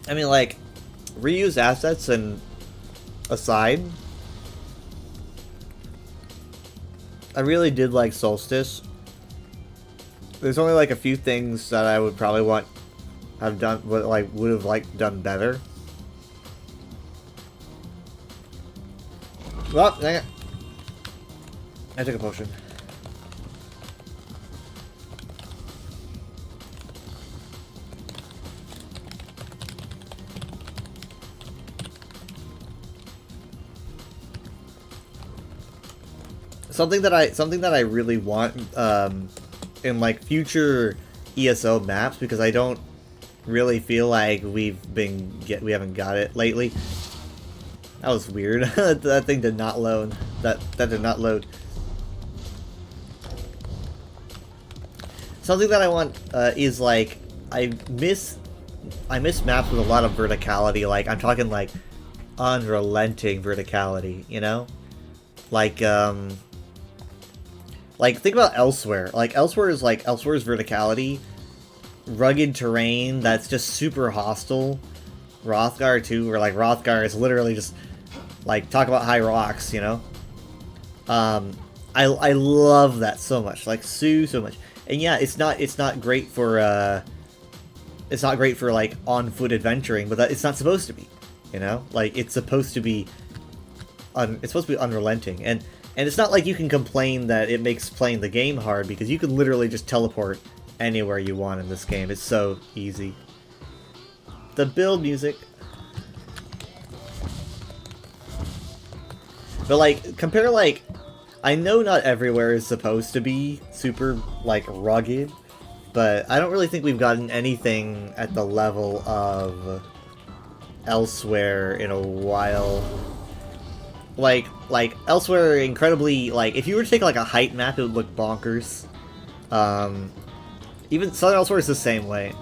S1: I mean, like, reuse assets and aside, I really did like Solstice. There's only like a few things that I would probably would have liked done better. Well, dang it. I took a potion. Something that I really want in like future ESO maps, because I don't really feel like we haven't got it lately. That was weird. That thing did not load. That did not load. Something that I want is like I miss maps with a lot of verticality. Like, I'm talking like unrelenting verticality, you know? Like think about Elsewhere. Like, Elsewhere's verticality, rugged terrain that's just super hostile. Rothgar too, where like Rothgar is literally just like, talk about high rocks, you know? I love that so much, like so much. And yeah, it's not great for like on foot adventuring, but it's not supposed to be, you know? Like, it's supposed to be unrelenting, and it's not like you can complain that it makes playing the game hard, because you can literally just teleport anywhere you want in this game. It's so easy. The build music. But like, compare like, I know not everywhere is supposed to be super like rugged, but I don't really think we've gotten anything at the level of Elsewhere in a while. Like Elsewhere, incredibly, like, if you were to take like a height map, it would look bonkers. Even Southern Elsewhere is the same way.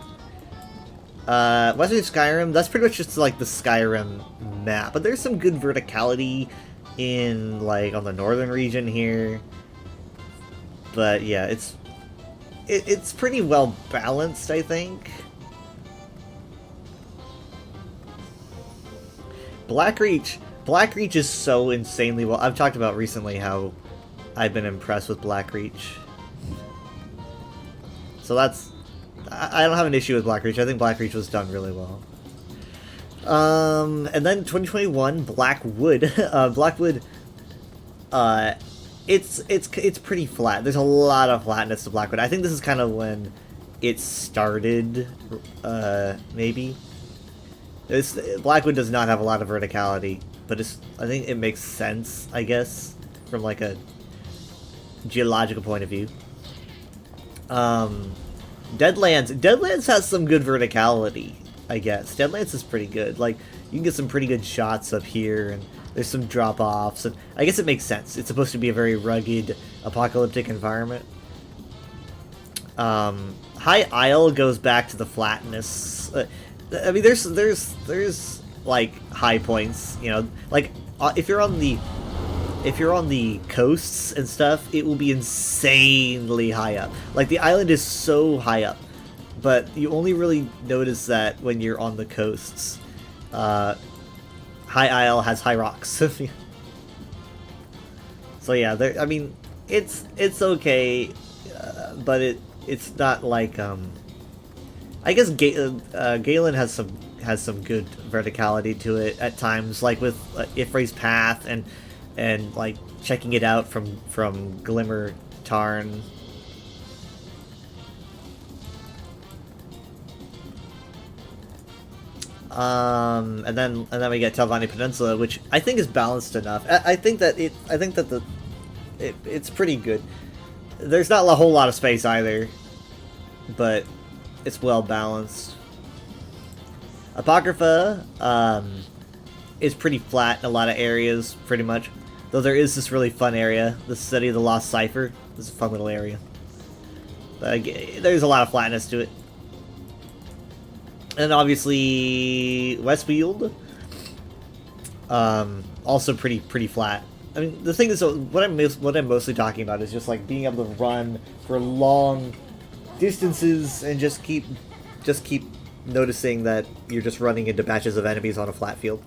S1: Western Skyrim, that's pretty much just like the Skyrim map, but there's some good verticality in like on the northern region here. But yeah, it's pretty well balanced, I think. Blackreach is so insanely well. I've talked about recently how I've been impressed with Blackreach. So that's... I don't have an issue with Blackreach. I think Blackreach was done really well. And then 2021, Blackwood. Blackwood, it's pretty flat. There's a lot of flatness to Blackwood. I think this is kind of when it started, maybe. Blackwood does not have a lot of verticality, but I think it makes sense, I guess, from like a geological point of view. Deadlands has some good verticality, I guess. Deadlands is pretty good. Like, you can get some pretty good shots up here, and there's some drop-offs, and I guess it makes sense. It's supposed to be a very rugged, apocalyptic environment. High Isle goes back to the flatness. I mean, there's like high points, you know, like if you're on the coasts and stuff, it will be insanely high up. Like the island is so high up, but you only really notice that when you're on the coasts. High Isle has high rocks. So yeah, I mean, it's okay, but it's not like I guess Galen has some good verticality to it at times, like with Ifray's Path and like checking it out from Glimmer Tarn. And then we get Telvanni Peninsula, which I think is balanced enough. I think that it's pretty good. There's not a whole lot of space either, but it's well balanced. Apocrypha is pretty flat in a lot of areas, pretty much. Though there is this really fun area, the Study of the Lost Cipher. This is a fun little area. There's a lot of flatness to it. And obviously Westfield, also pretty flat. I mean, the thing is, what I'm mostly talking about is just like being able to run for long distances and just keep noticing that you're just running into batches of enemies on a flat field.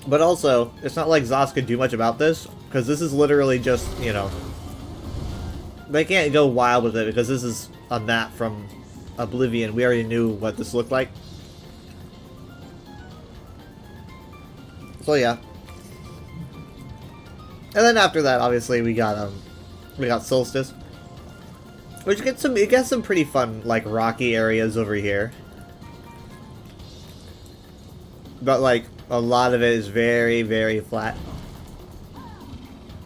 S1: But also, it's not like Zos could do much about this, because this is literally just, you know, they can't go wild with it, because this is a map from Oblivion. We already knew what this looked like. So yeah. And then after that, obviously, we got Solstice. Which gets some pretty fun, like, rocky areas over here. But, like, a lot of it is very, very flat.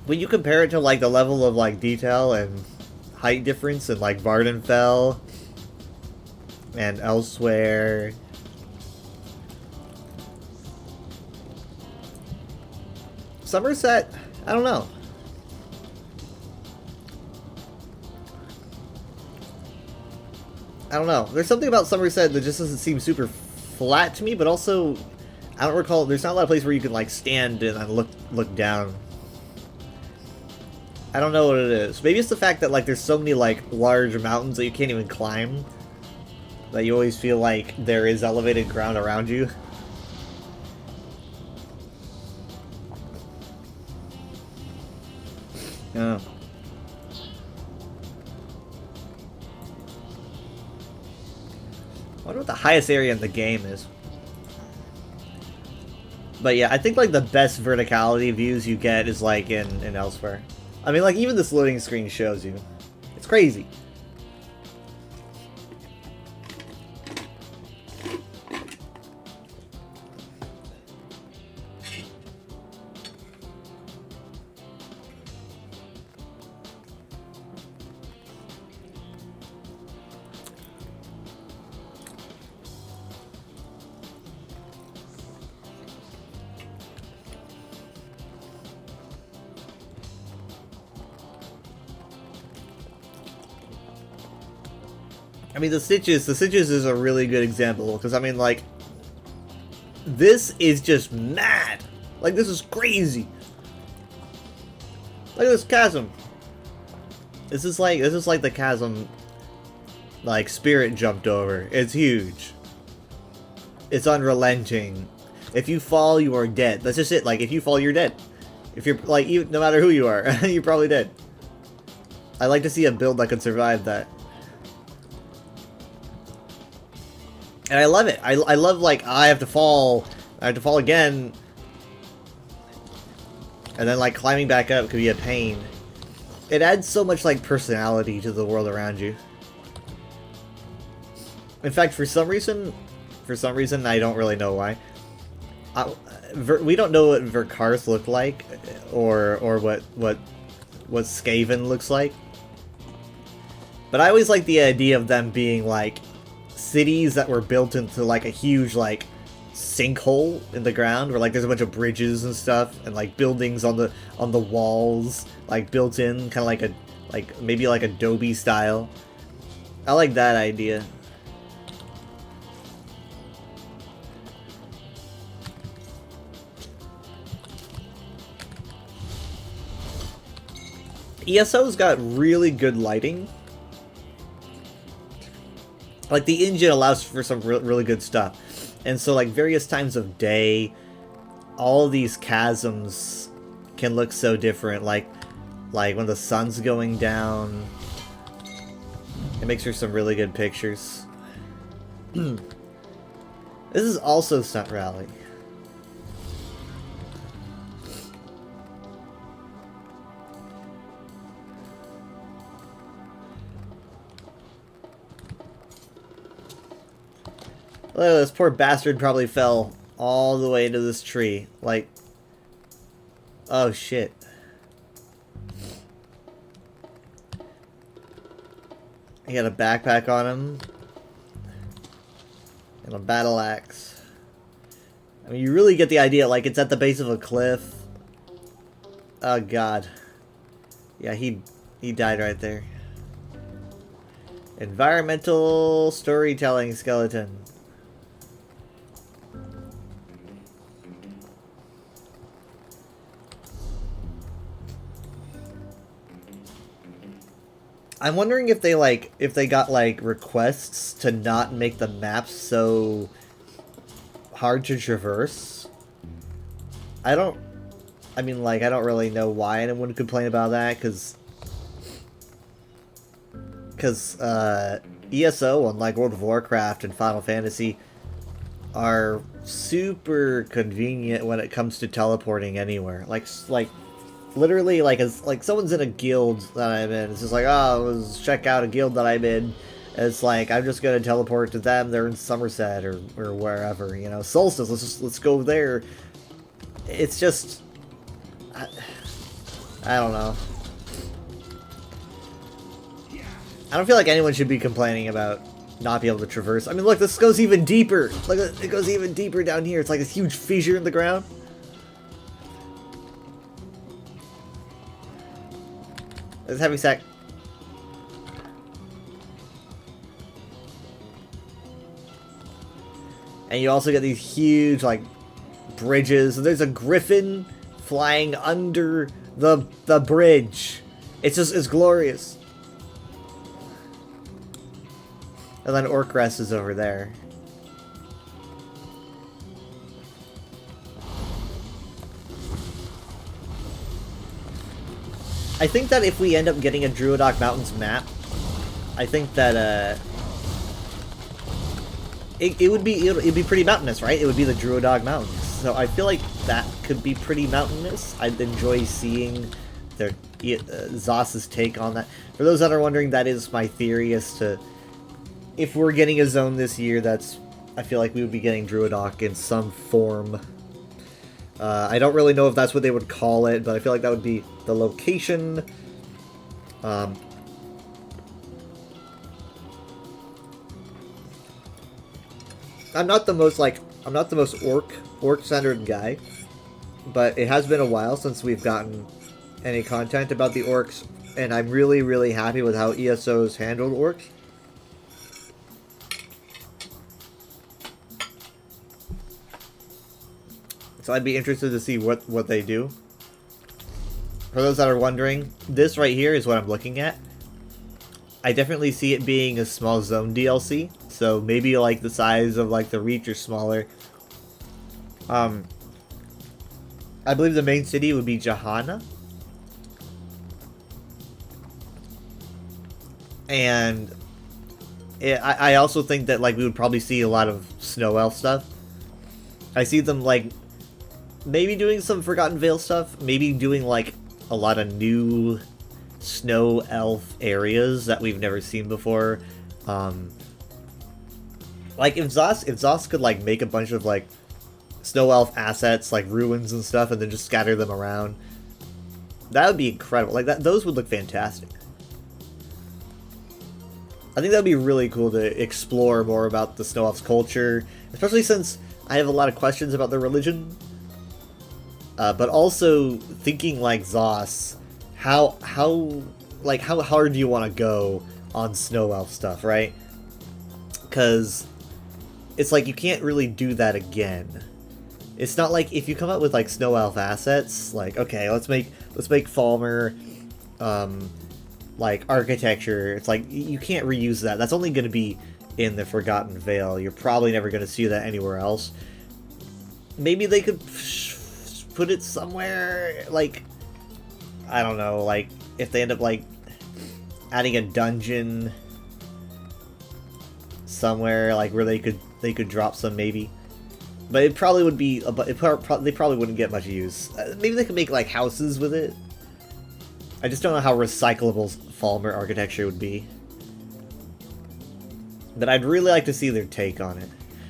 S1: When you compare it to, like, the level of, like, detail and height difference in, like, Vardenfell and elsewhere. Somerset, I don't know. I don't know. There's something about Somerset that just doesn't seem super flat to me, but also I don't recall, there's not a lot of places where you can like stand and look down. I don't know what it is. Maybe it's the fact that like there's so many like large mountains that you can't even climb, that you always feel like there is elevated ground around you. Yeah. I wonder what the highest area in the game is. But yeah, I think like the best verticality views you get is like in Elsewhere. I mean, like even this loading screen shows you. It's crazy. I mean, the Stitches is a really good example, because, I mean, like, this is just mad. Like, this is crazy. Look at this chasm. This is like the chasm, like, Spirit jumped over. It's huge. It's unrelenting. If you fall, you are dead. That's just it. Like, if you fall, you're dead. If you're, like, no matter who you are, you're probably dead. I'd like to see a build that could survive that. And I love it. I love, like, I have to fall again. And then, like, climbing back up could be a pain. It adds so much, like, personality to the world around you. In fact, for some reason, I don't really know why. We don't know what Verkarth looked like, or what Skaven looks like. But I always like the idea of them being, like, cities that were built into like a huge like sinkhole in the ground, where like there's a bunch of bridges and stuff, and like buildings on the walls, like built in, kind of like a maybe like Adobe style. I like that idea. ESO's got really good lighting. Like, the engine allows for some really good stuff. And so, like, various times of day, all these chasms can look so different. Like when the sun's going down, it makes for some really good pictures. This is also Stunt Rally. Look at this poor bastard, probably fell all the way into this tree. Like, oh shit. He got a backpack on him. And a battle axe. I mean, you really get the idea, like, it's at the base of a cliff. Oh god. Yeah, he died right there. Environmental storytelling skeleton. I'm wondering if they got like requests to not make the maps so hard to traverse. I don't really know why anyone would complain about that, because ESO, unlike World of Warcraft and Final Fantasy, are super convenient when it comes to teleporting anywhere. Like literally, like someone's in a guild that I'm in. It's just like, oh, let's check out a guild that I'm in. And it's like, I'm just gonna teleport to them. They're in Somerset or wherever, you know. Solstice. Let's go there. It's just, I don't know. I don't feel like anyone should be complaining about not being able to traverse. I mean, look, this goes even deeper. Look, it goes even deeper down here. It's like this huge fissure in the ground. Let's have a sec. And you also get these huge, like, bridges. And there's a griffin flying under the bridge. It's glorious. And then Orcrest is over there. I think that if we end up getting a Druidoc Mountains map, I think that it'd be pretty mountainous, right? It would be the Druidoc Mountains. So I feel like that could be pretty mountainous. I'd enjoy seeing their ZOS's take on that. For those that are wondering, that is my theory as to if we're getting a zone this year. I feel like we would be getting Druidoc in some form. I don't really know if that's what they would call it, but I feel like that would be the location. I'm not the most orc-centered guy, but it has been a while since we've gotten any content about the orcs, and I'm really, really happy with how ESO's handled orcs. So I'd be interested to see what they do. For those that are wondering, this right here is what I'm looking at. I definitely see it being a small zone DLC. So maybe like the size of like the Reach or smaller. I believe the main city would be Jahana. And I also think that like we would probably see a lot of Snow Elf stuff. I see them like maybe doing some Forgotten Vale stuff, maybe doing like a lot of new Snow Elf areas that we've never seen before. Like if ZOS could like make a bunch of like Snow Elf assets, like ruins and stuff, and then just scatter them around, that would be incredible. Like those would look fantastic. I think that'd be really cool to explore more about the Snow Elves culture, especially since I have a lot of questions about their religion. But also thinking like Zos, how hard do you want to go on Snow Elf stuff, right? Because it's like you can't really do that again. It's not like if you come up with like Snow Elf assets, like okay, let's make Falmer, like architecture. It's like you can't reuse that. That's only going to be in the Forgotten Vale. You're probably never going to see that anywhere else. Maybe they could put it somewhere, like I don't know, like if they end up like adding a dungeon somewhere, like where they could drop some maybe. But it probably would be, they probably wouldn't get much use. Maybe they could make like houses with it. I just don't know how recyclable Falmer architecture would be. But I'd really like to see their take on it.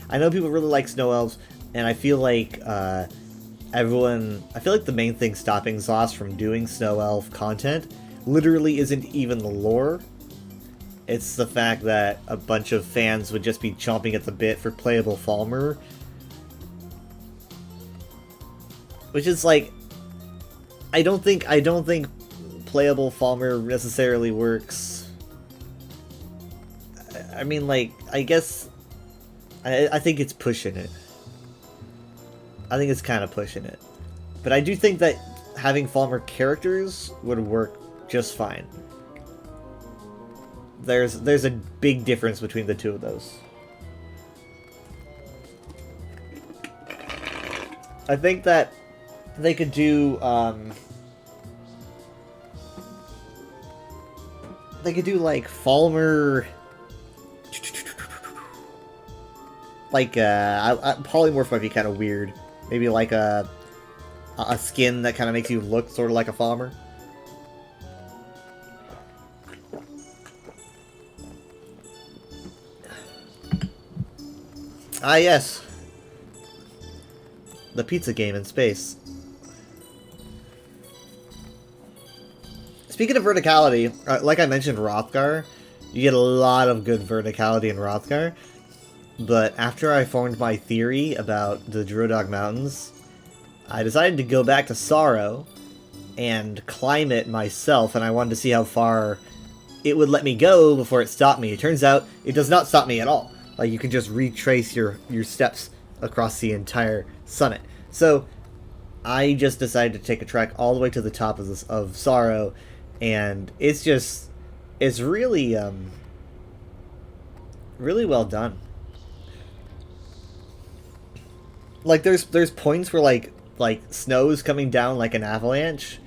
S1: I know people really like Snow Elves, and I feel like I feel like the main thing stopping Zos from doing Snow Elf content literally isn't even the lore. It's the fact that a bunch of fans would just be chomping at the bit for playable Falmer. Which is like, I don't think playable Falmer necessarily works. I mean, like, I guess, I think it's pushing it. I think it's kind of pushing it. But I do think that having Falmer characters would work just fine. There's a big difference between the two of those. I think that they could do, like Falmer, like polymorph might be kind of weird. Maybe like a skin that kind of makes you look sort of like a Falmer. Ah yes, the pizza game in space. Speaking of verticality, like I mentioned Hrothgar, you get a lot of good verticality in Hrothgar, but after I formed my theory about the Druidog Mountains, I decided to go back to Sorrow and climb it myself, and I wanted to see how far it would let me go before it stopped me. It turns out it does not stop me at all. Like, you can just retrace your steps across the entire summit. So, I just decided to take a trek all the way to the top of Sorrow, and it's really, really well done. Like, there's points where, like snow is coming down like an avalanche,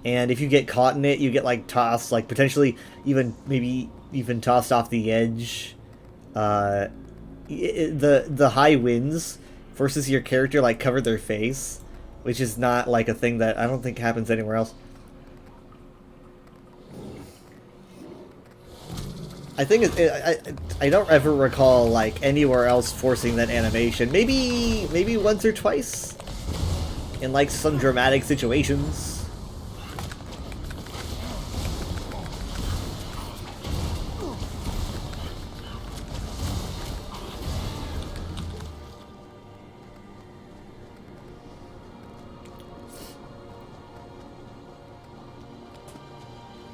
S1: and if you get caught in it, you get, like, tossed, like, potentially maybe even tossed off the edge. The high winds forces your character, like, cover their face, which is not, like, a thing that I don't think happens anywhere else. I think I don't ever recall, like, anywhere else forcing that animation. Maybe once or twice in, like, some dramatic situations.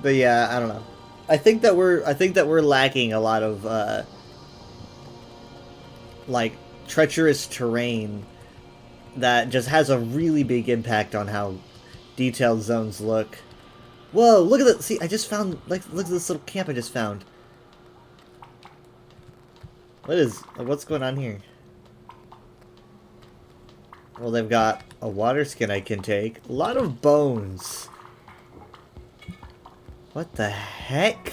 S1: But yeah, I don't know. I think that we're lacking a lot of like treacherous terrain that just has a really big impact on how detailed zones look. Whoa, look at that. See, I just found, like, look at this little camp I just found. What's going on here? Well, they've got a water skin I can take. A lot of bones. What the heck?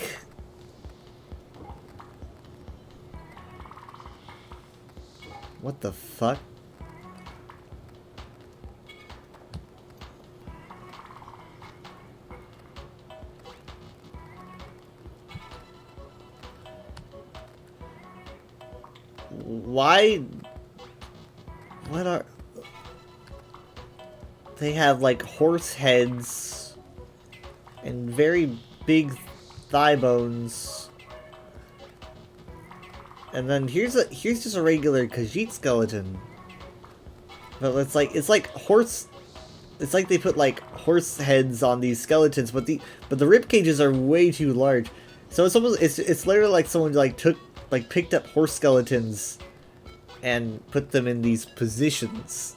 S1: What the fuck? Why? What are... They have, like, horse heads and very big thigh bones. And then here's just a regular Khajiit skeleton. But it's like horse. It's like they put like horse heads on these skeletons, but the rib cages are way too large. So it's almost it's literally like someone picked up horse skeletons and put them in these positions.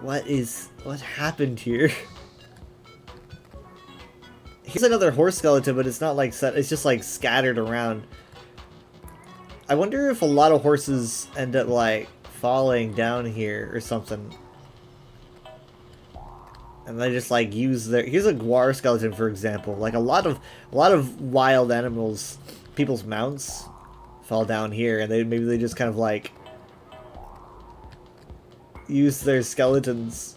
S1: What happened here? Here's another horse skeleton, but it's not like set. It's just like scattered around. I wonder if a lot of horses end up like falling down here or something, and they just like use their. Here's a guar skeleton, for example. Like a lot of wild animals, people's mounts fall down here, and maybe they just kind of like use their skeletons.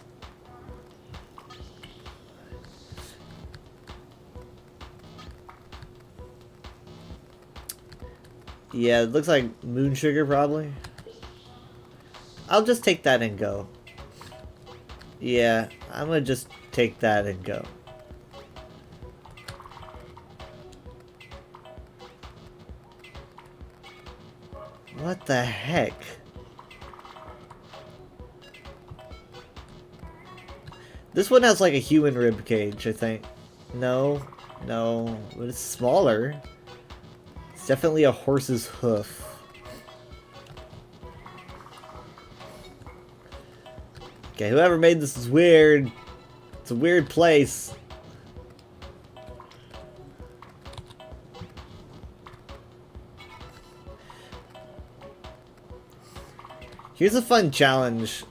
S1: Yeah, it looks like moon sugar, probably. I'll just take that and go. Yeah, I'm gonna just take that and go. What the heck? This one has like a human rib cage, I think. No, but it's smaller. It's definitely a horse's hoof. Okay, whoever made this is weird. It's a weird place. Here's a fun challenge.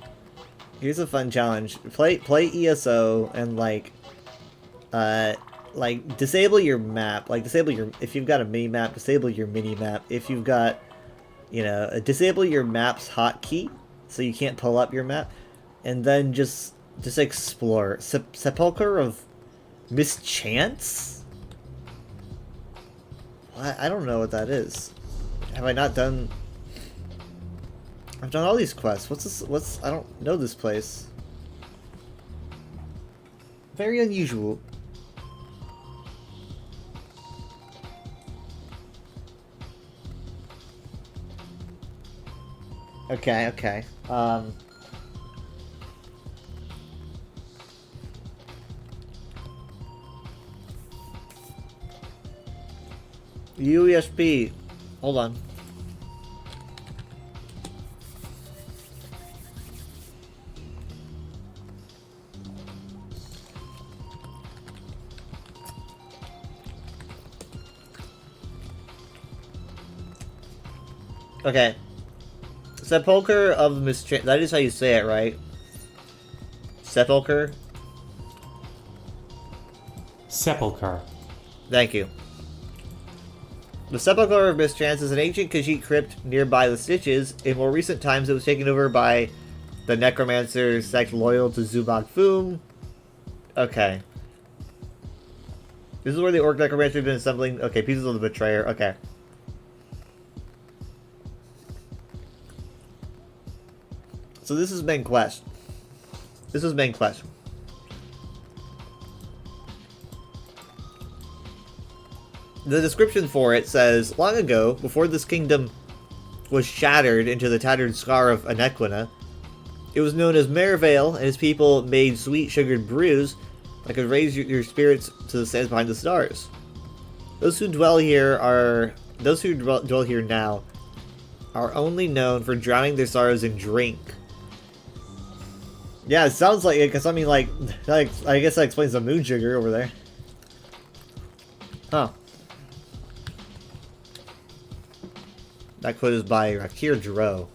S1: Play ESO and like disable your map. Like disable your, if you've got a mini map, disable your mini map. If you've got, you know, disable your map's hotkey so you can't pull up your map, and then just explore. Sepulchre of Mischance? What? I don't know what that is. Have I not done? I've done all these quests. What's this? I don't know this place. Very unusual. Okay. USB. Hold on. Okay. Sepulchre of Mischance. That is how you say it, right? Sepulchre?
S8: Sepulchre.
S1: Thank you. The Sepulchre of Mischance is an ancient Khajiit crypt nearby the Stitches. In more recent times, it was taken over by the Necromancer sect loyal to Zubak Foom. Okay. This is where the Orc Necromancer has been assembling. Okay, pieces of the Betrayer. Okay. So this is main quest. This is main quest. The description for it says, long ago, before this kingdom was shattered into the tattered scar of Anequina, it was known as Merivale, and his people made sweet sugared brews that could raise your spirits to the sands behind the stars. Those who dwell here now are only known for drowning their sorrows in drink. Yeah, it sounds like it, because I mean, like, I guess that explains the moon sugar over there. Huh. That quote is by Rakir Dro.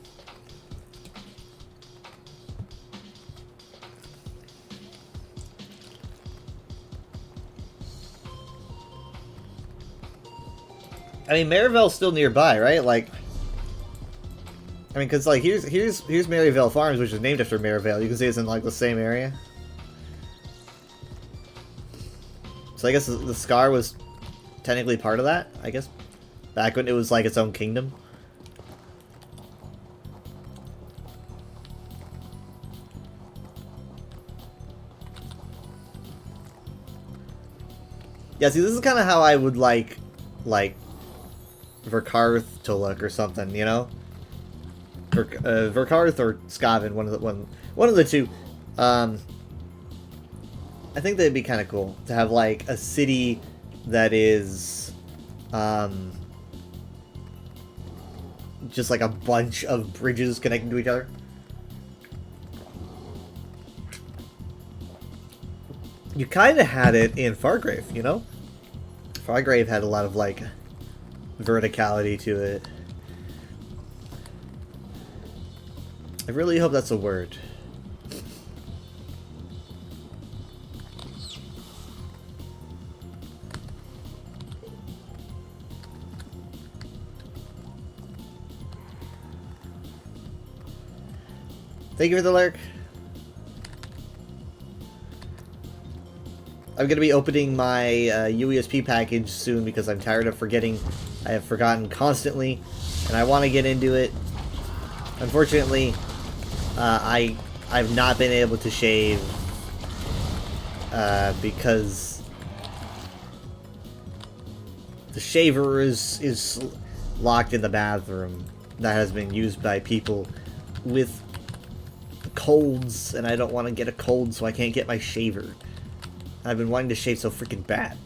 S1: I mean, Merivale's still nearby, right? Like, I mean, because like here's Merivale Farms, which is named after Merivale. You can see it's in like the same area. So I guess the Scar was technically part of that. I guess back when it was like its own kingdom. Yeah, see, this is kind of how I would like like Verkarth to look or something, you know? Verkarth or Skaven, one of the two. I think that'd be kind of cool to have like a city that is just like a bunch of bridges connecting to each other. You kind of had it in Fargrave, you know? Fargrave had a lot of like verticality to it. I really hope that's a word. Thank you for the lurk. I'm going to be opening my UESP package soon because I'm tired of forgetting. I have forgotten constantly, and I want to get into it. Unfortunately, I've not been able to shave because the shaver is locked in the bathroom that has been used by people with colds, and I don't want to get a cold, so I can't get my shaver. I've been wanting to shave so freaking bad.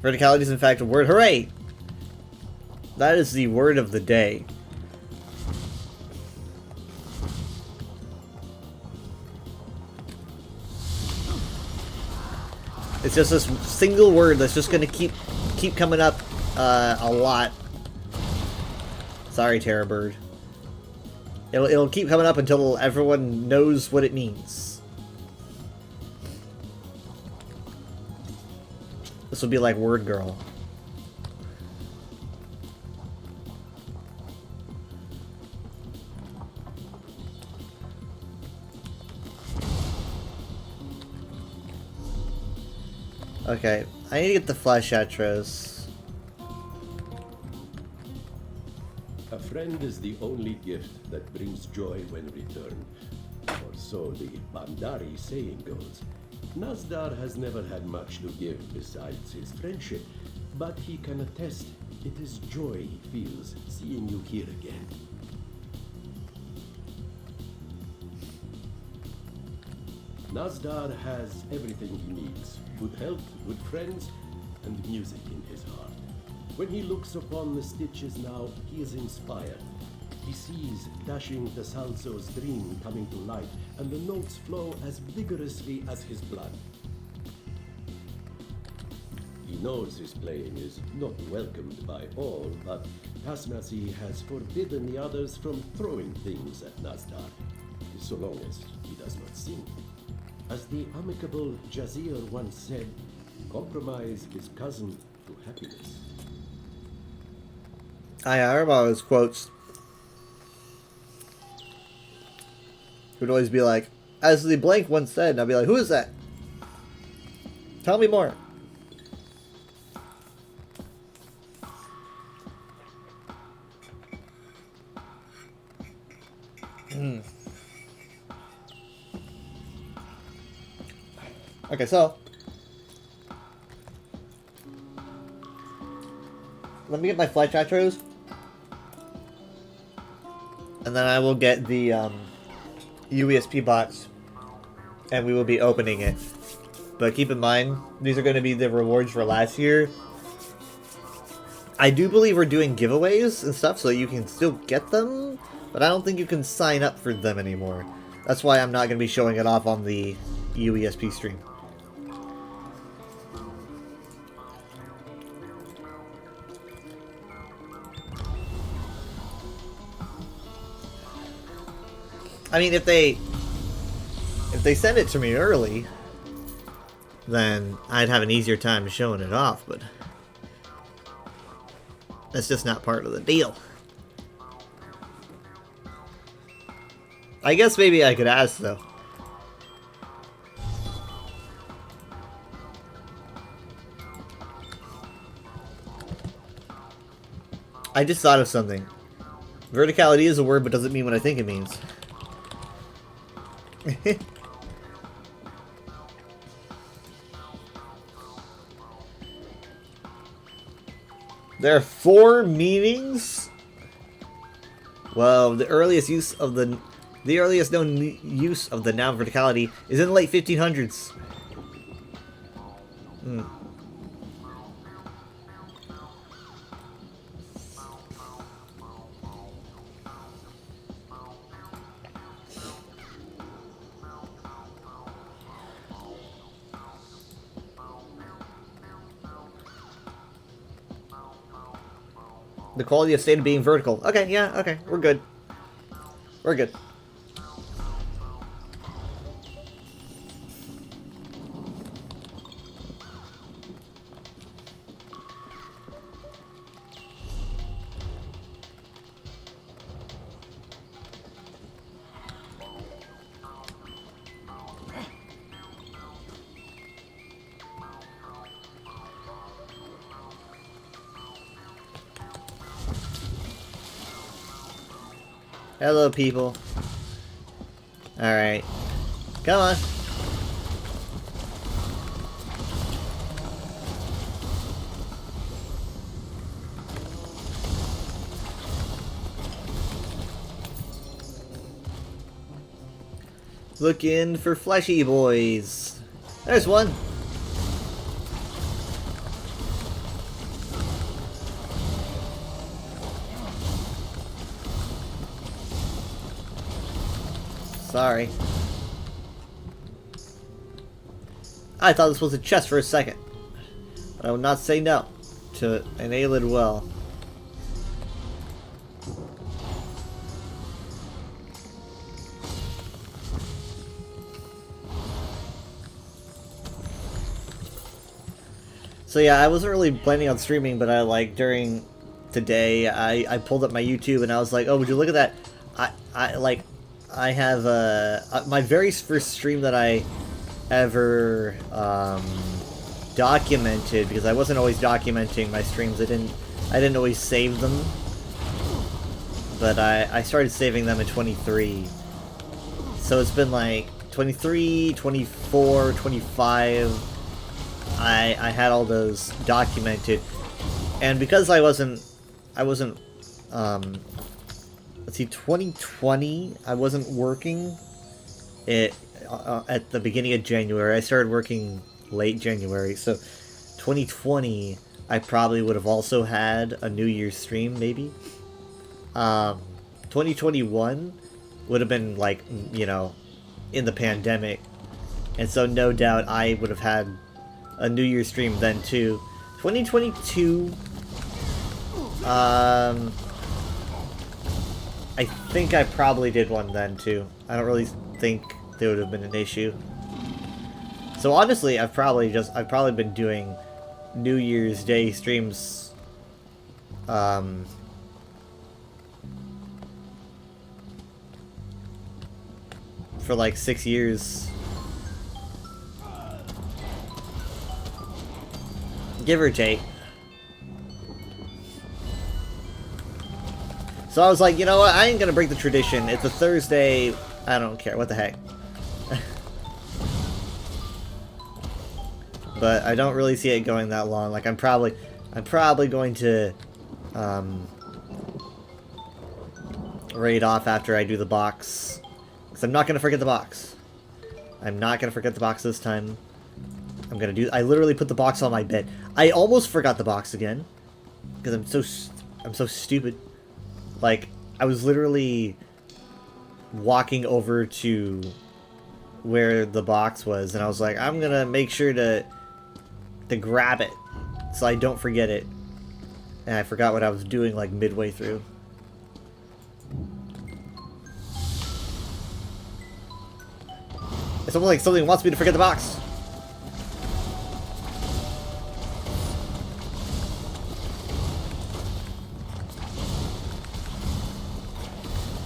S1: Verticality is in fact a word. Hooray! That is the word of the day. It's just this single word that's just gonna keep coming up a lot. Sorry, Terror Bird. It'll keep coming up until everyone knows what it means. This will be like Word Girl. Okay, I need to get the Flash Atros.
S8: A friend is the only gift that brings joy when returned. Or so the Bandari saying goes. Nazdar has never had much to give besides his friendship, but he can attest it is joy he feels seeing you here again. Nazdar has everything he needs. Good health, good friends, and music in his heart. When he looks upon the stitches now, he is inspired. He sees Dashing the Salso's dream coming to life, and the notes flow as vigorously as his blood. He knows his playing is not welcomed by all, but Tasnasi has forbidden the others from throwing things at Nazdar, so long as he does not sing. As the amicable Jazir once said, compromise is cousin to happiness.
S1: I remember all those quotes. He would always be like, as the blank once said, and I'd be like, who is that? Tell me more. Okay, so let me get my flight Atros, and then I will get the UESP box, and we will be opening it. But keep in mind, these are going to be the rewards for last year. I do believe we're doing giveaways and stuff, so you can still get them, but I don't think you can sign up for them anymore. That's why I'm not going to be showing it off on the UESP stream. I mean, if they send it to me early, then I'd have an easier time showing it off, but that's just not part of the deal. I guess maybe I could ask, though. I just thought of something. Verticality is a word, but doesn't mean what I think it means. There are 4 meanings? Well, the earliest known use of the noun verticality is in the late 1500s. The quality of state of being vertical. Okay, yeah, okay, we're good. We're good. Hello, people. Alright. Come on. Looking for fleshy boys. There's one. Sorry. I thought this was a chest for a second. But I would not say no to an Aelid well. So yeah, I wasn't really planning on streaming, but during today, I pulled up my YouTube and I was like, oh, would you look at that? I have my very first stream that I ever documented, because I wasn't always documenting my streams. I didn't always save them, but I started saving them in 23. So it's been like 23, 24, 25. I had all those documented, and because I wasn't let's see, 2020, I wasn't working at the beginning of January. I started working late January, so 2020, I probably would have also had a New Year's stream, maybe. 2021 would have been, like, you know, in the pandemic, and so no doubt I would have had a New Year's stream then, too. 2022, I think I probably did one then too. I don't really think there would have been an issue. So honestly, I've probably been doing New Year's Day streams for like 6 years. Give or take. So I was like, you know what, I ain't gonna break the tradition. It's a Thursday, I don't care, what the heck. But I don't really see it going that long. Like, I'm probably going to raid off after I do the box. Because I'm not gonna forget the box. I'm not gonna forget the box this time. I literally put the box on my bed. I almost forgot the box again. Because I'm so stupid. Like, I was literally walking over to where the box was, and I was like, I'm gonna make sure to grab it so I don't forget it. And I forgot what I was doing, like, midway through. It's almost like something wants me to forget the box.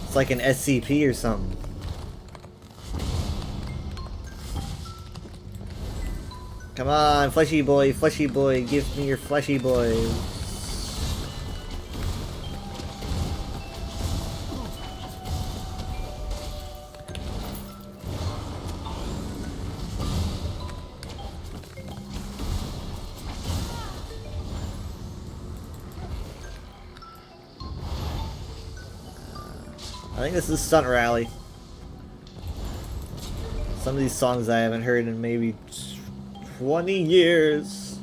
S1: It's like an SCP or something. Come on, fleshy boy, give me your fleshy boy. I think this is Stunt Rally. Some of these songs I haven't heard in maybe 20 years.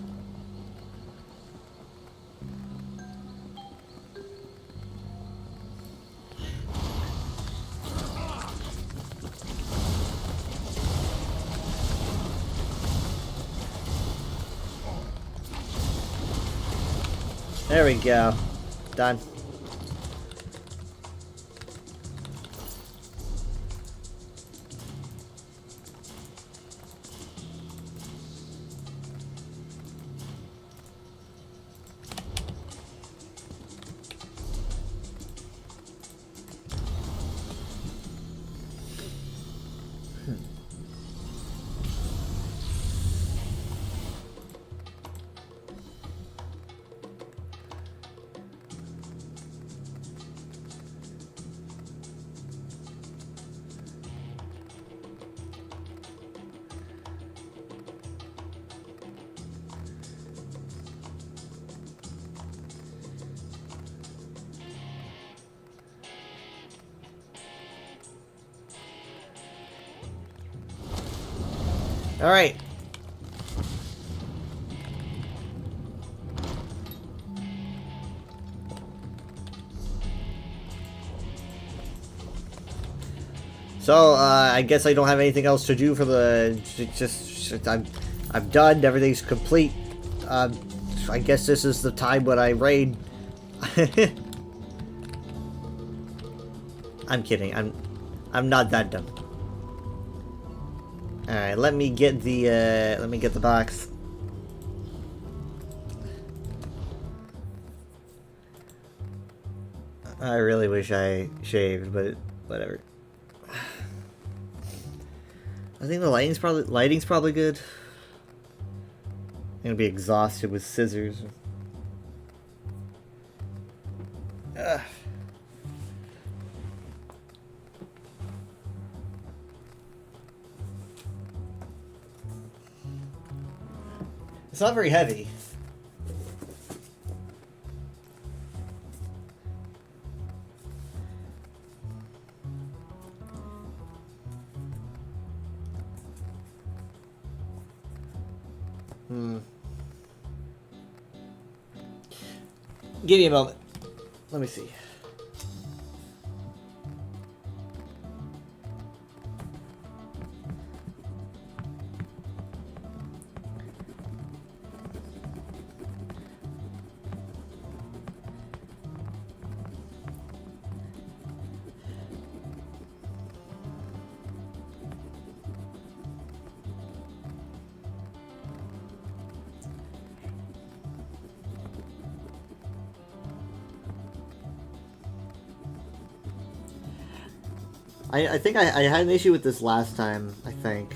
S1: There we go. Done. All right. So, I guess I don't have anything else to do for the... I'm done. Everything's complete. I guess this is the time when I raid. I'm kidding. I'm not that dumb. Alright, let me get the box. I really wish I shaved, but whatever. I think the lighting's probably good. I'm gonna be exhausted with scissors. Ugh. It's not very heavy. Give me a moment. Let me see. I think I had an issue with this last time, I think.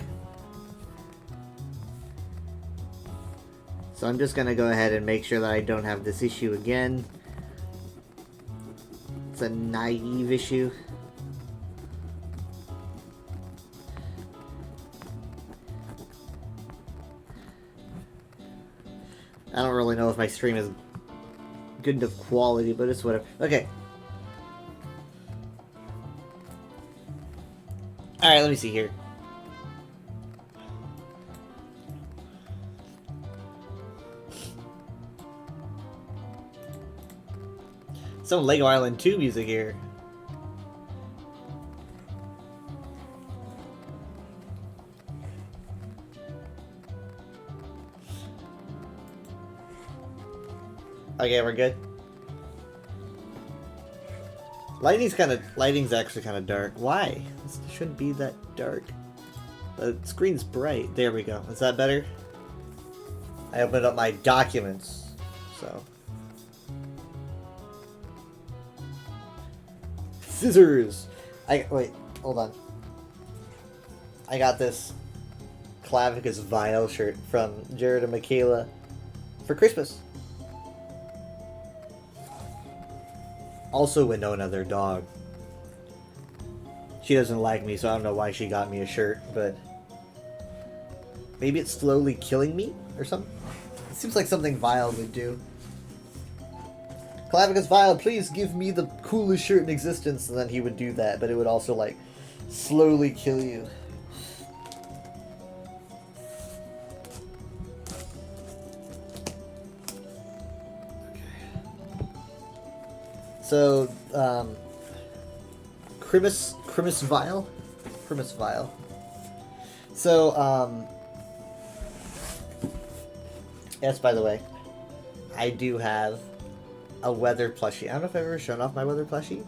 S1: So I'm just gonna go ahead and make sure that I don't have this issue again. It's a naive issue. I don't really know if my stream is good enough quality, but it's whatever. Okay. Alright, let me see here. Some Lego Island 2 music here. Okay, we're good. Lighting's actually kind of dark. Why? This shouldn't be that dark. The screen's bright. There we go. Is that better? I opened up my documents, so. Scissors! Wait, hold on. I got this Clavicus Vile shirt from Jared and Michaela for Christmas. Also Winona, their dog. She doesn't like me, so I don't know why she got me a shirt, but... maybe it's slowly killing me, or something? It seems like something Vile would do. Clavicus Vile, please give me the coolest shirt in existence, and then he would do that, but it would also, like, slowly kill you. So, Crimus Vile? Crimus Vile. So, yes, by the way, I do have a weather plushie. I don't know if I've ever shown off my weather plushie.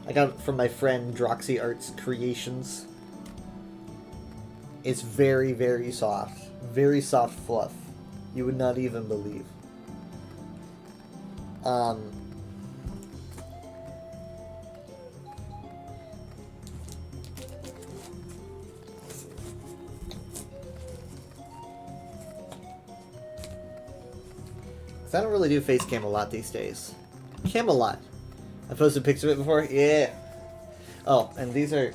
S1: I got it from my friend Droxy Arts Creations. It's very, very soft. Very soft fluff. You would not even believe. I don't really do face cam a lot these days. Camelot. I posted pics of it before. Yeah. Oh, and these are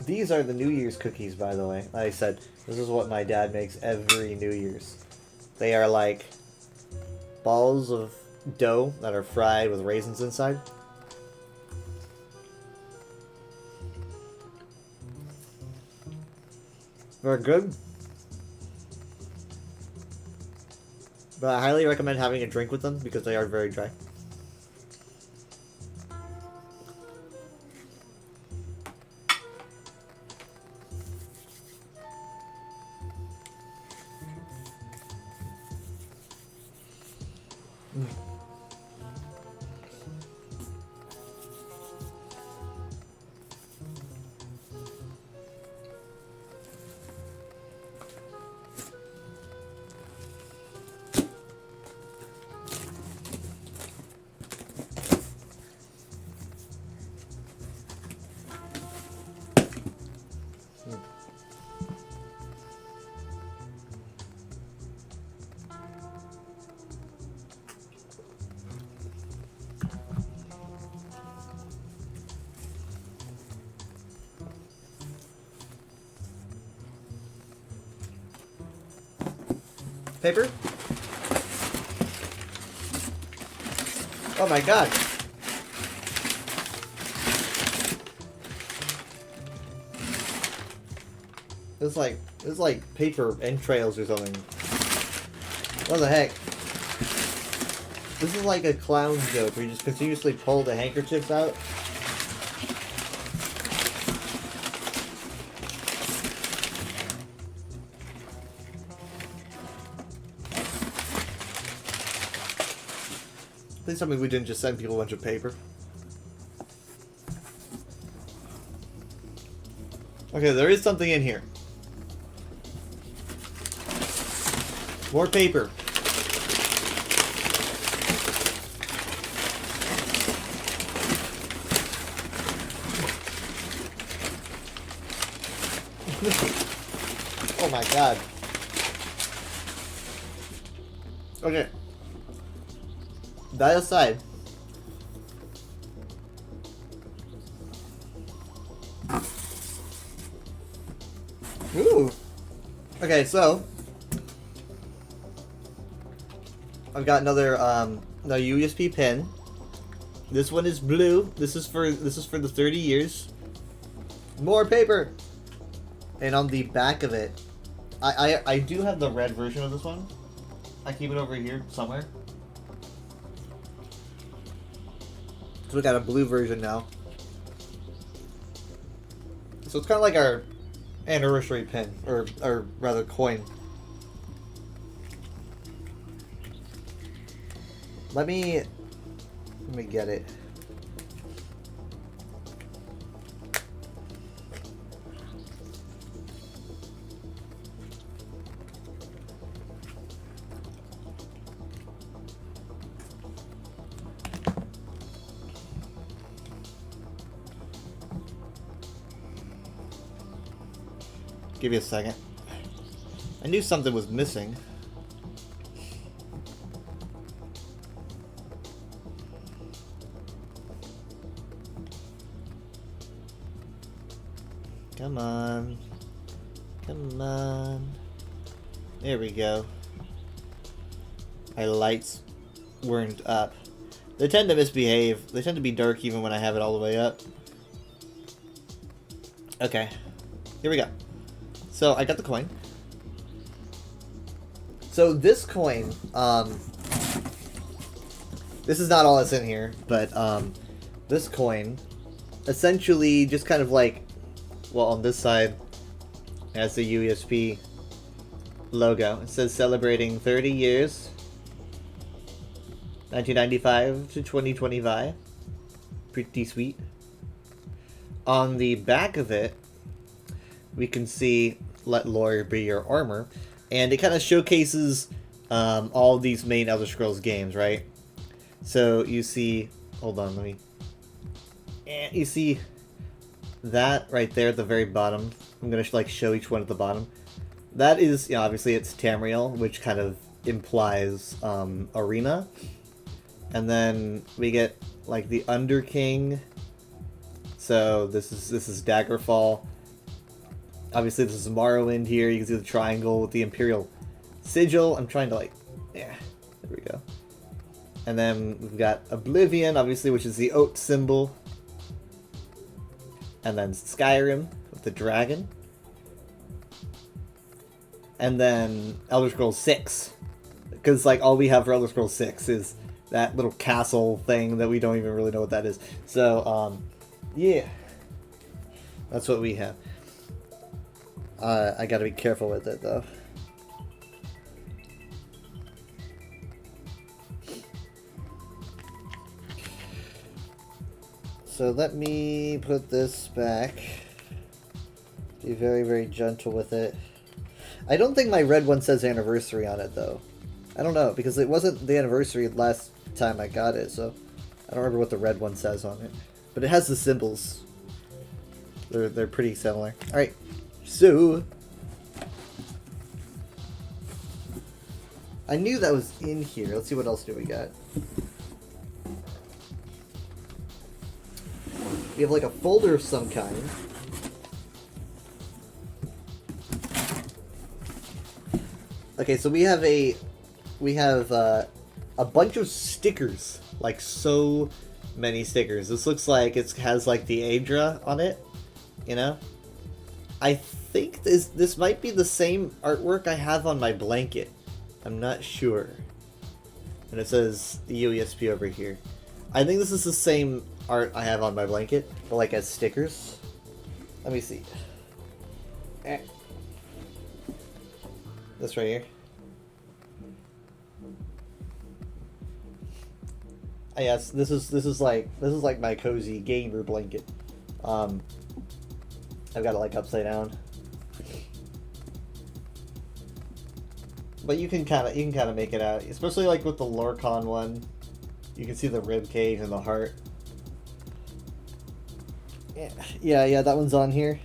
S1: the New Year's cookies, by the way. Like I said, this is what my dad makes every New Year's. They are like balls of dough that are fried with raisins inside. Very good. But I highly recommend having a drink with them because they are very dry. Paper? Oh my god. It's like paper entrails or something. What the heck? This is like a clown joke where you just continuously pull the handkerchiefs out. Please tell me we didn't just send people a bunch of paper. Okay, there is something in here. More paper. Oh my god. Okay. That aside. Ooh. Okay, so I've got another USB pen. This one is blue. This is for the 30 years. More paper. And on the back of it, I do have the red version of this one. I keep it over here somewhere. So we got a blue version now. So it's kind of like our anniversary pin, or rather coin. Let me get it. Give me a second. I knew something was missing. Come on. Come on. There we go. Highlights. weren't up. They tend to misbehave. They tend to be dark even when I have it all the way up. Okay. Here we go. So, I got the coin. So, this coin, this is not all that's in here, but, this coin, essentially just kind of like, well, on this side, has the UESP logo. It says celebrating 30 years, 1995 to 2025. Pretty sweet. On the back of it, we can see "Let Lore Be Your Armor," and it kind of showcases all of these main Elder Scrolls games, right? So you see, hold on, let me. You see that right there at the very bottom. I'm gonna like show each one at the bottom. That is, you know, obviously it's Tamriel, which kind of implies Arena. And then we get like the Underking. So this is Daggerfall. Obviously this is Morrowind here. You can see the triangle with the Imperial Sigil. I'm trying to like, yeah, there we go. And then we've got Oblivion, obviously, which is the oat symbol. And then Skyrim with the dragon. And then Elder Scrolls 6. Because like all we have for Elder Scrolls 6 is that little castle thing that we don't even really know what that is. So, yeah. That's what we have. I gotta be careful with it, though. So let me put this back. Be very, very gentle with it. I don't think my red one says anniversary on it, though. I don't know, because it wasn't the anniversary last time I got it, so I don't remember what the red one says on it. But it has the symbols. They're pretty similar. Alright, so I knew that was in here. Let's see what else do we got. We have like a folder of some kind. Okay, so we have a bunch of stickers, like so many stickers. This looks like it has like the Aedra on it, you know? I think this might be the same artwork I have on my blanket. I'm not sure. And it says the UESP over here. I think this is the same art I have on my blanket, but like as stickers. Let me see. This right here. Yes, this is like my cozy gamer blanket. I've got it like upside down. But you can kind of make it out, especially like with the Lorcan one. You can see the rib cage and the heart. Yeah, that one's on here.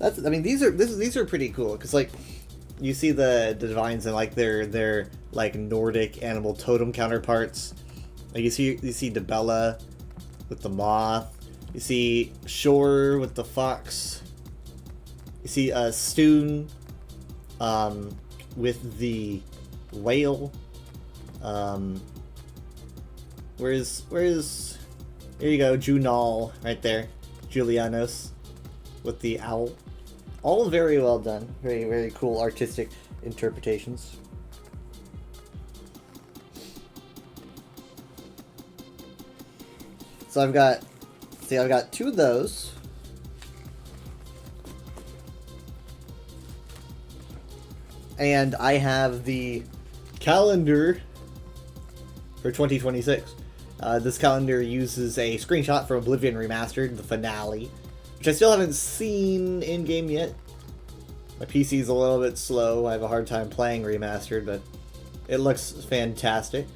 S1: I mean, these are pretty cool because like you see the divines and like their like Nordic animal totem counterparts. Like you see Dibella with the moth. You see Shore with the fox. You see Stoon with the whale. Where's here you go, Junal right there. Julianos with the owl. All very well done. Very, very cool artistic interpretations. So I've got two of those. And I have the calendar for 2026. This calendar uses a screenshot from Oblivion Remastered, the finale, which I still haven't seen in-game yet. My PC's a little bit slow. I have a hard time playing Remastered, but it looks fantastic.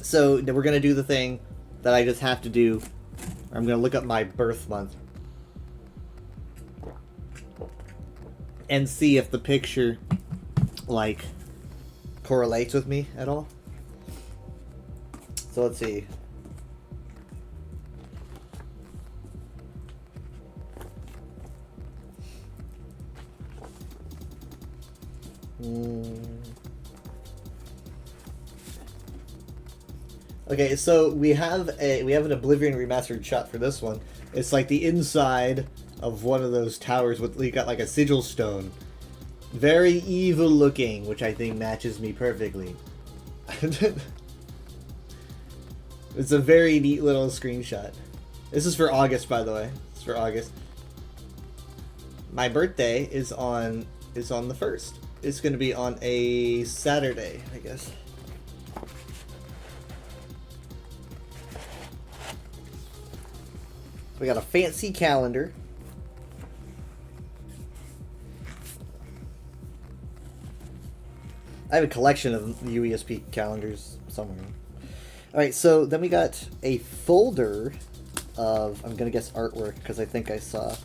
S1: So we're going to do the thing that I just have to do. I'm going to look up my birth month and see if the picture, like, correlates with me at all. So let's see. Okay, so we have an Oblivion remastered shot for this one. It's like the inside of one of those towers with you got like a sigil stone. Very evil looking, which I think matches me perfectly. It's a very neat little screenshot. This is for August, by the way. It's for August. My birthday is on the 1st. It's going to be on a Saturday, I guess. We got a fancy calendar. I have a collection of UESP calendars somewhere. Alright, so then we got a folder of, I'm gonna guess artwork, because I think I saw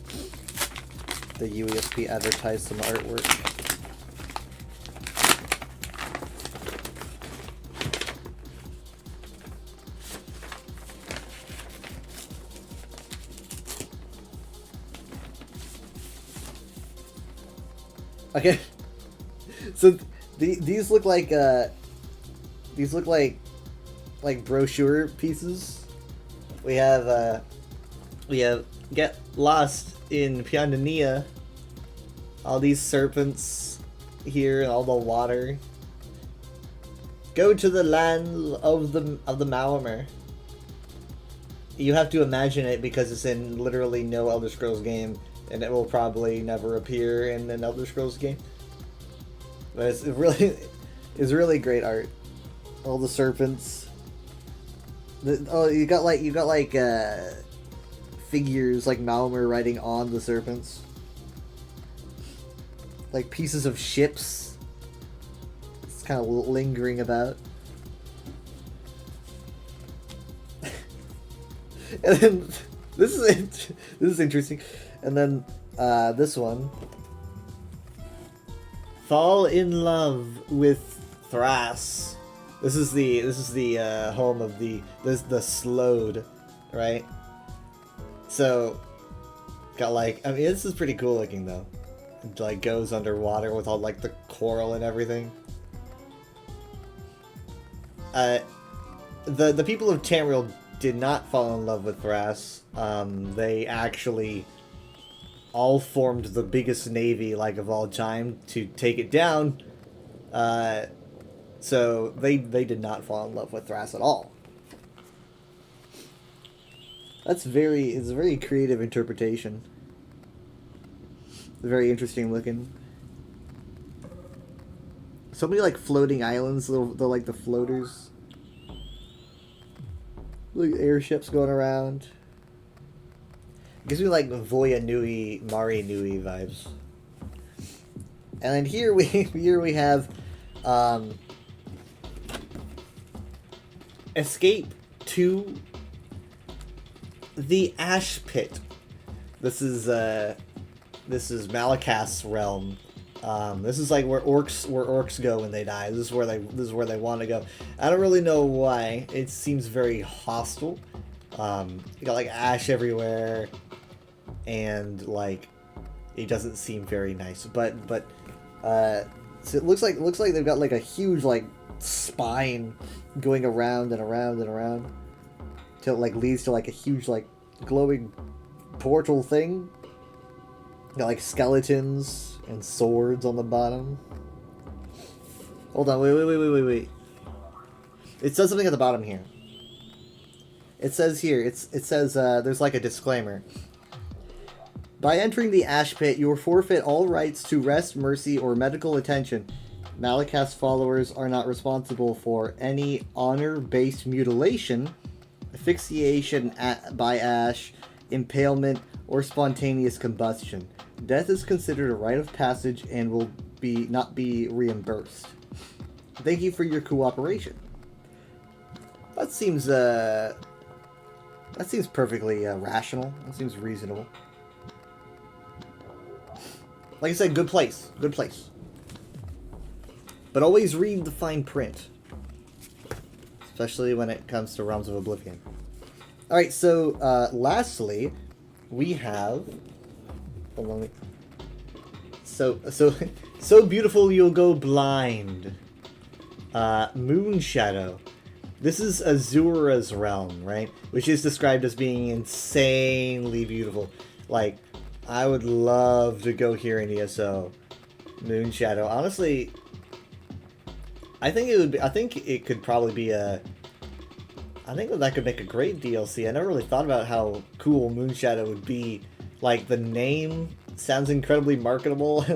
S1: the UESP advertise some artwork. Okay, so these look like brochure pieces. We have Get Lost in Piandania. All these serpents here and all the water. Go to the land of the Maormer. You have to imagine it because it's in literally no Elder Scrolls game, and it will probably never appear in an Elder Scrolls game. But it's really great art. All the serpents. You got like figures like Maormer riding on the serpents. Like pieces of ships. It's kind of lingering about. And then this is interesting. And then this one. Fall in love with Thras. This is the home of the Slode, right? So got like, I mean, this is pretty cool looking though. It like goes underwater with all like the coral and everything. The people of Tamriel did not fall in love with Thras. They actually all formed the biggest navy like of all time to take it down. So they did not fall in love with Thras at all. It's a very creative interpretation. Very interesting looking. So many like floating islands, they're like the floaters. Like airships going around. Gives me like Voya Nui, Mari Nui vibes. And then here we have Escape to the Ash Pit. This is Malakas's realm. This is like where orcs go when they die. This is where they want to go. I don't really know why. It seems very hostile. You got like ash everywhere, and like it doesn't seem very nice. But so it looks like they've got like a huge like spine going around and around and around till it like leads to like a huge like glowing portal thing. Got like skeletons and swords on the bottom. Hold on, wait. It says something at the bottom here. It says here, it says there's like a disclaimer. By entering the Ash Pit, you will forfeit all rights to rest, mercy, or medical attention. Malakas followers are not responsible for any honor-based mutilation, asphyxiation by ash, impalement, or spontaneous combustion. Death is considered a rite of passage and will not be reimbursed. Thank you for your cooperation. That seems perfectly rational. That seems reasonable. Like I said, good place. Good place. But always read the fine print. Especially when it comes to Realms of Oblivion. Alright, so lastly, we have... Hold on. So So beautiful you'll go blind. Moon Shadow. This is Azura's realm, right? Which is described as being insanely beautiful. Like, I would love to go here in ESO. Moon Shadow. Honestly, I think it would be, I think it could probably be a, I think that could make a great DLC. I never really thought about how cool Moon Shadow would be. Like, the name sounds incredibly marketable.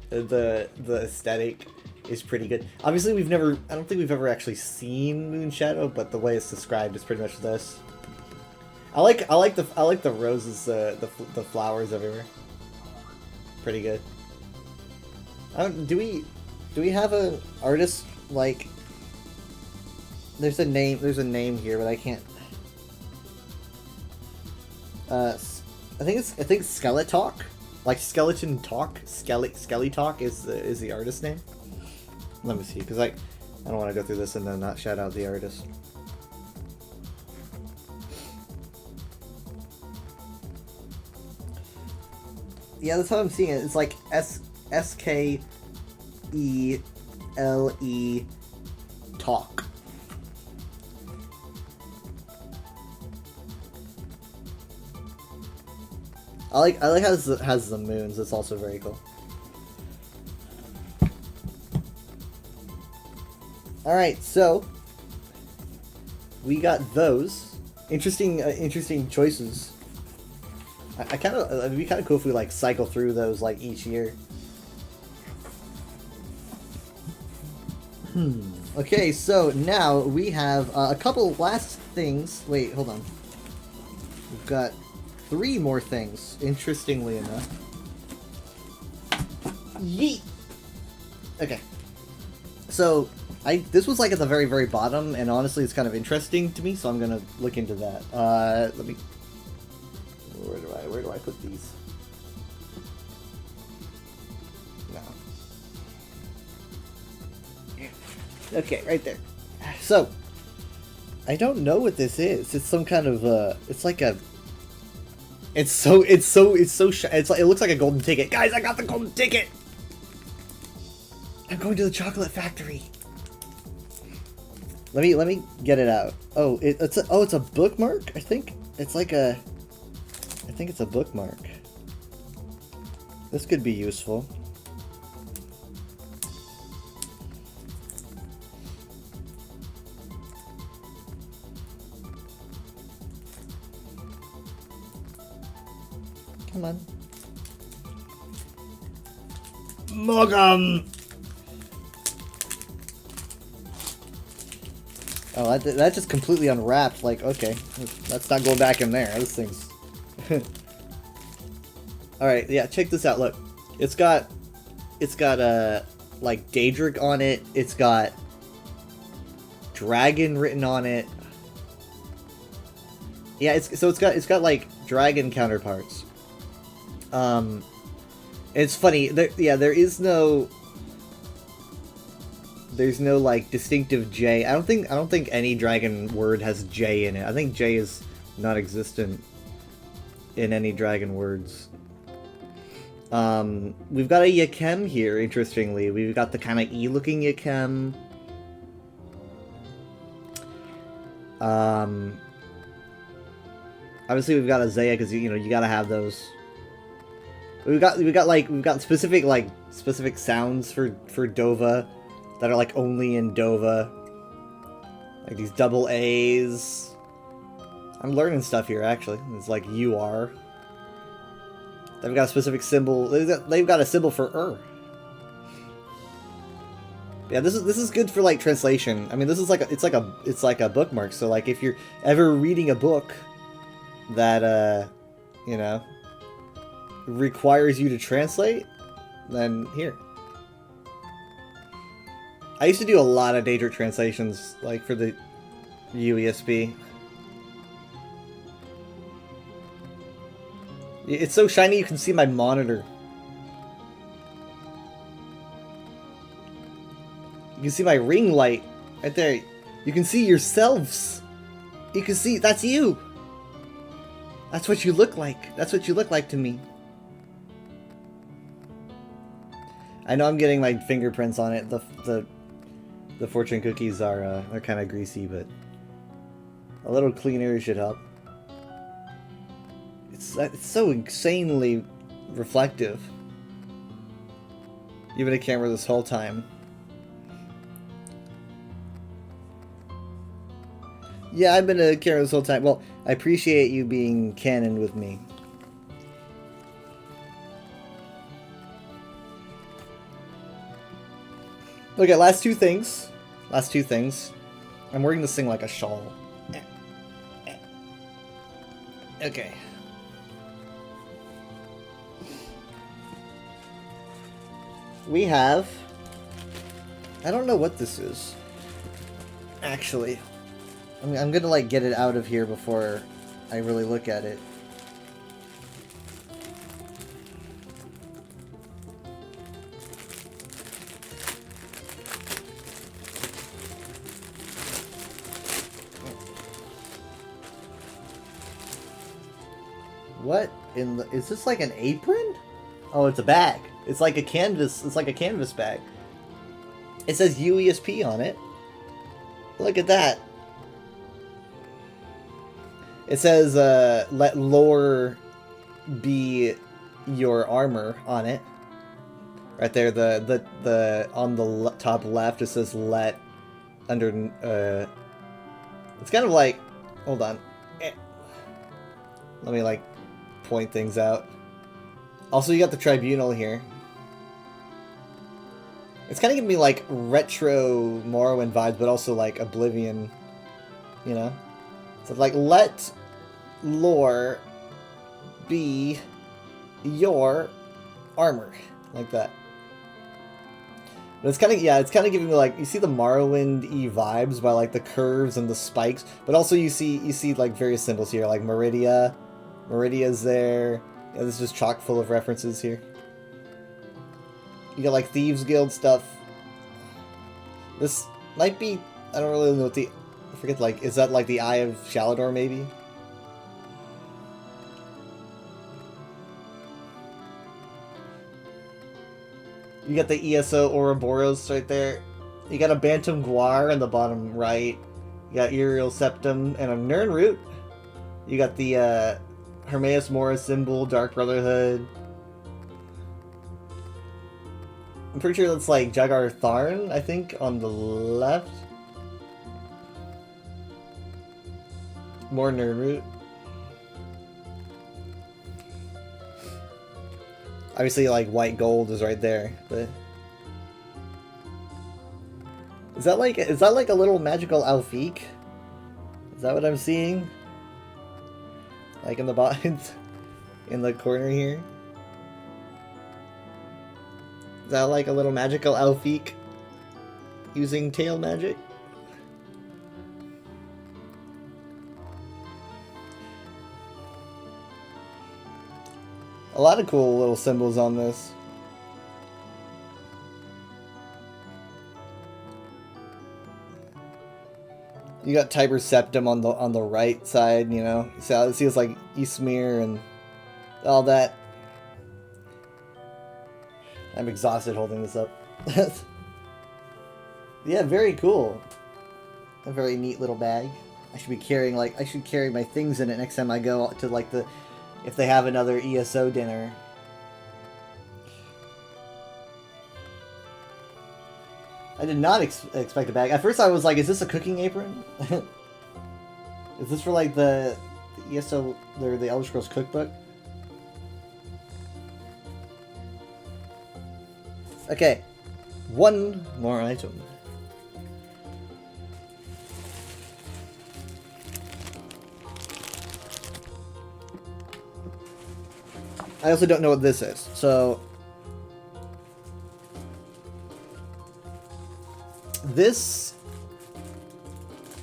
S1: the aesthetic is pretty good. Obviously, I don't think we've ever actually seen Moon Shadow, but the way it's described is pretty much this. I like the roses, the flowers everywhere. Pretty good. Do we have an artist, like, there's a name here, but I can't. I think Skeletalk, like Skeleton Talk, Skeletalk is the artist name. Let me see, because I don't want to go through this and then not shout out the artist. Yeah, that's how I'm seeing it. It's like SKELE Talk. I like how it has the moons. It's also very cool. All right, so we got those interesting choices. I kind of, it'd be kind of cool if we like cycle through those like each year. Okay, so now we have a couple last things. Wait, hold on. We've got 3 more things, interestingly enough. Yeet! Okay. So, this was like at the very, very bottom, and honestly it's kind of interesting to me, so I'm gonna look into that. Let me... Where do I put these? No. Okay, right there. So, I don't know what this is. It's some kind of it's like a... it looks like a golden ticket. Guys, I got the golden ticket! I'm going to the chocolate factory. Let me get it out. Oh, it's a bookmark, I think. It's like a... I think it's a bookmark. This could be useful. Come on. Mogum! Oh, that just completely unwrapped. Like, okay, that's not going back in there. This thing's... Alright, yeah, check this out. Look, it's got like Daedric on it. It's got dragon written on it. Yeah, it's got like dragon counterparts. It's funny. There's no like distinctive J. I don't think any dragon word has J in it. I think J is non-existent in any dragon words. We've got a Yakem here, interestingly. We've got the kind of E-looking Yakem. Obviously we've got Azea, because you gotta have those. We've got specific sounds for Dova that are like only in Dova. Like these double A's. I'm learning stuff here, actually. It's like UR. They've got a specific symbol. They've got a symbol for Yeah, this is good for like translation. I mean, this is it's like a bookmark. So like if you're ever reading a book that requires you to translate, then here. I used to do a lot of Daedric translations, like for the UESP. It's so shiny you can see my monitor. You can see my ring light right there. You can see yourselves. You can see, that's you. That's what you look like. That's what you look like to me. I know I'm getting my fingerprints on it. The fortune cookies are kind of greasy, but a little cleaner should help. It's so insanely reflective. You've been a camera this whole time. Yeah, I've been a camera this whole time. Well, I appreciate you being canon with me. Okay, last two things. Last two things. I'm wearing this thing like a shawl. Okay. We have... I don't know what this is. Actually. I'm gonna like get it out of here before I really look at it. What in the... Is this like an apron? Oh, it's a bag. It's like a canvas. It's like a canvas bag. It says UESP on it. Look at that. It says, let lore be your armor on it. Right there, the on the top left, it says let under, it's kind of like, hold on. Let me, like, point things out. Also, you got the Tribunal here. It's kind of giving me, like, retro Morrowind vibes, but also, like, Oblivion, you know? So, like, let lore be your armor. Like that. But it's kind of, yeah, it's kind of giving me, like, you see the Morrowind-y vibes by, like, the curves and the spikes, but also you see, like, various symbols here, like Meridia. Meridia's there. Yeah, this is just chock full of references here. You got, like, Thieves Guild stuff. This might be, I don't really know what the, I forget, like, is that, like, the Eye of Shalador, maybe? You got the ESO Ouroboros right there. You got a Bantam Guar in the bottom right. You got Uriel Septum and a Nirnroot. You got the Hermaeus Mora symbol, Dark Brotherhood. I'm pretty sure that's like Jagar Tharn, I think, on the left. More Nirnroot. Obviously, like, white gold is right there, but... Is that like a little magical Alfiq? Is that what I'm seeing? Like in the bottom, in the corner here? Is that like a little magical Alfiq using tail magic? A lot of cool little symbols on this. You got Tiber Septum on the right side, you know. So it feels like Ysmir and all that. I'm exhausted holding this up. Yeah, very cool. A very neat little bag. I should be carrying, like, I should carry my things in it next time I go to, like, the... If they have another ESO dinner. I did not expect a bag. At first I was like, is this a cooking apron? Is this for like the ESO, or the Elder Scrolls cookbook? Okay. One more item. I also don't know what this is, so... This...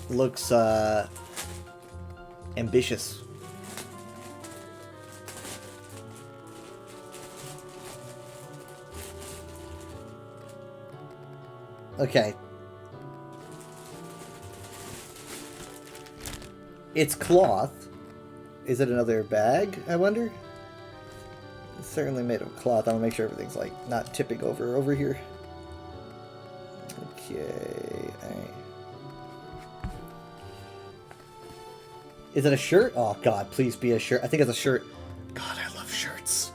S1: looks, ambitious. Okay. It's cloth. Is it another bag, I wonder? certainly made of cloth. I want to make sure everything's like not tipping over here. Okay. Alright. Is it a shirt? Oh god, please be a shirt. I think it's a shirt. God, I love shirts.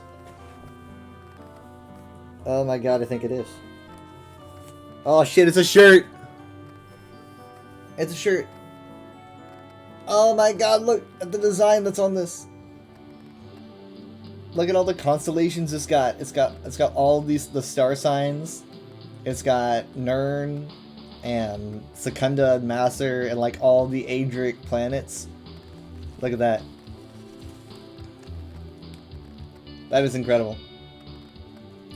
S1: Oh my god, I think it is. Oh shit, it's a shirt! It's a shirt. Oh my god, look at the design that's on this. Look at all the constellations it's got. It's got all the star signs. It's got Nirn and Secunda and Master and like all the Adric planets. Look at that. That is incredible.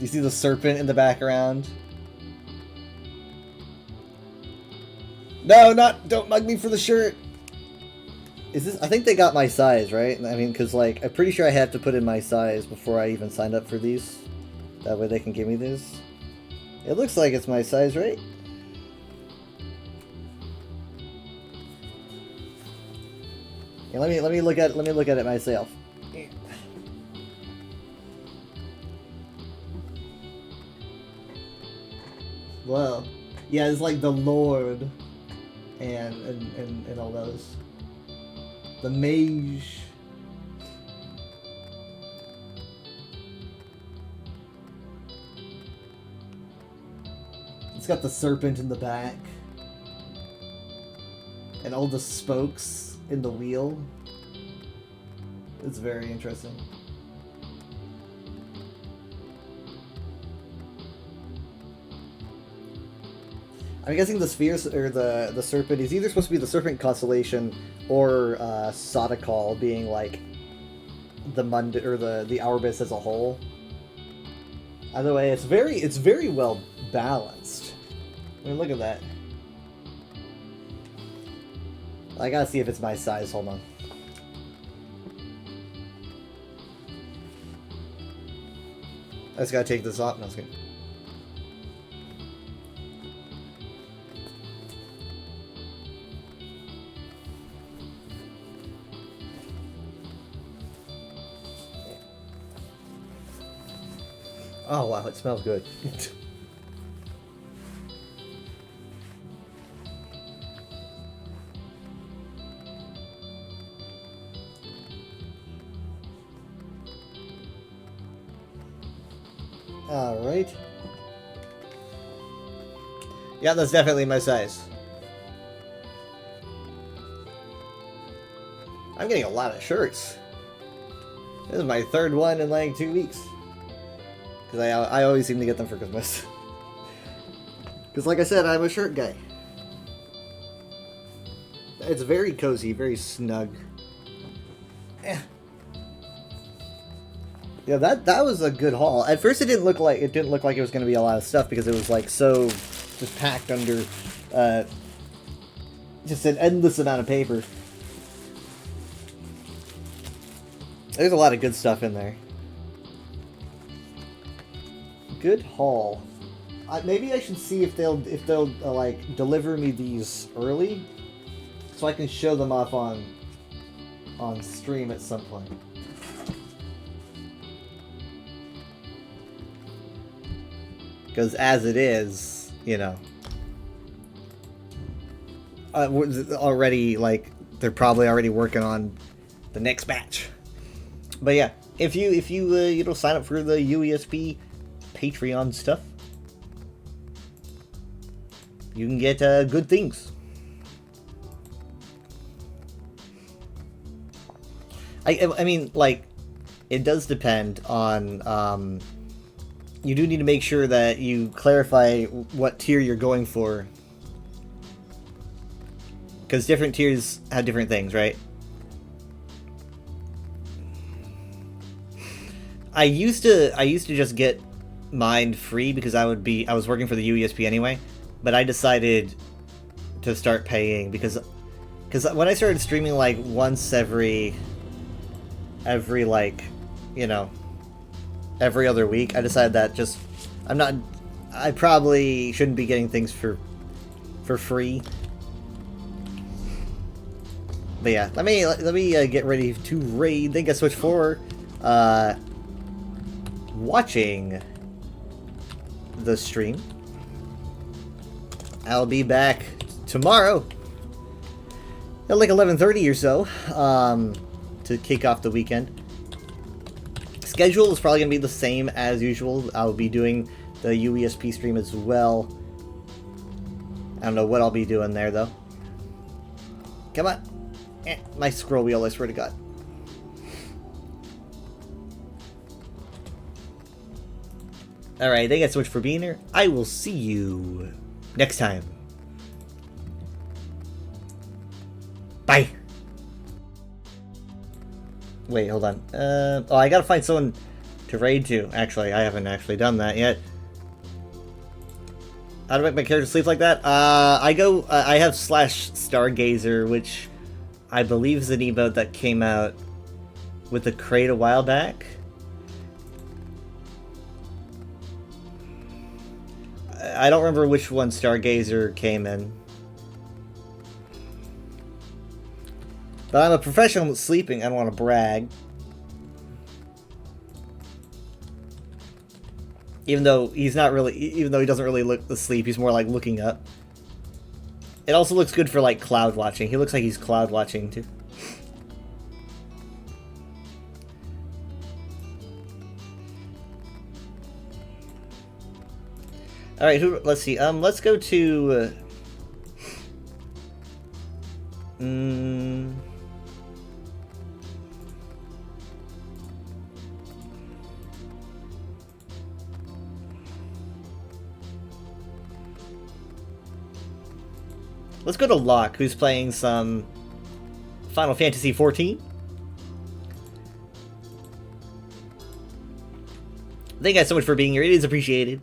S1: You see the serpent in the background? No, don't mug me for the shirt. Is this, I think they got my size, right? I mean, because like, I'm pretty sure I have to put in my size before I even signed up for these. That way they can give me this. It looks like it's my size, right? Yeah, let me look at it myself. Well, yeah, it's like the Lord and all those. The Mage. It's got the serpent in the back. And all the spokes in the wheel. It's very interesting. I'm guessing the spheres or the serpent is either supposed to be the serpent constellation or Sodicol being like the the Ourbis as a whole. Either way, it's very well balanced. I mean, look at that. I gotta see if it's my size. Hold on. I just gotta take this off. No, it's good. Oh wow, it smells good. Alright. Yeah, that's definitely my size. I'm getting a lot of shirts. This is my third one in like 2 weeks. Because I always seem to get them for Christmas. Because like I said, I'm a shirt guy. It's very cozy, very snug. Eh. Yeah, that was a good haul. At first it didn't look like it was going to be a lot of stuff because it was like so just packed under just an endless amount of paper. There's a lot of good stuff in there. Good haul. Maybe I should see if they'll like deliver me these early, so I can show them off on stream at some point. Because as it is, you know, already like they're probably already working on the next batch. But yeah, if you you know, sign up for the UESP Patreon stuff, you can get good things. I mean, like, it does depend on, you do need to make sure that you clarify what tier you're going for. Because different tiers have different things, right? I used to just get mine free because I was working for the UESP anyway, but I decided to start paying because when I started streaming like once every like, you know, every other week, I decided that just I probably shouldn't be getting things for free. But yeah, let me get ready to raid. Think I switch 4. watching the stream. I'll be back tomorrow at like 11:30 or so to kick off the weekend. Schedule is probably going to be the same as usual. I'll be doing the UESP stream as well. I don't know what I'll be doing there, though. Come on. My scroll wheel, I swear to God. Alright, thank you guys so much for being here. I will see you next time. Bye. Wait, hold on. Oh, I gotta find someone to raid to. Actually, I haven't actually done that yet. How to make my character sleep like that? I have /Stargazer, which I believe is an emote that came out with the crate a while back. I don't remember which one Stargazer came in. But I'm a professional at sleeping. I don't want to brag. Even though he doesn't really look asleep, he's more like looking up. It also looks good for like cloud watching. He looks like he's cloud watching too. All right, let's see. Let's go to. Let's go to Locke, who's playing some Final Fantasy XIV. Thank you guys so much for being here. It is appreciated.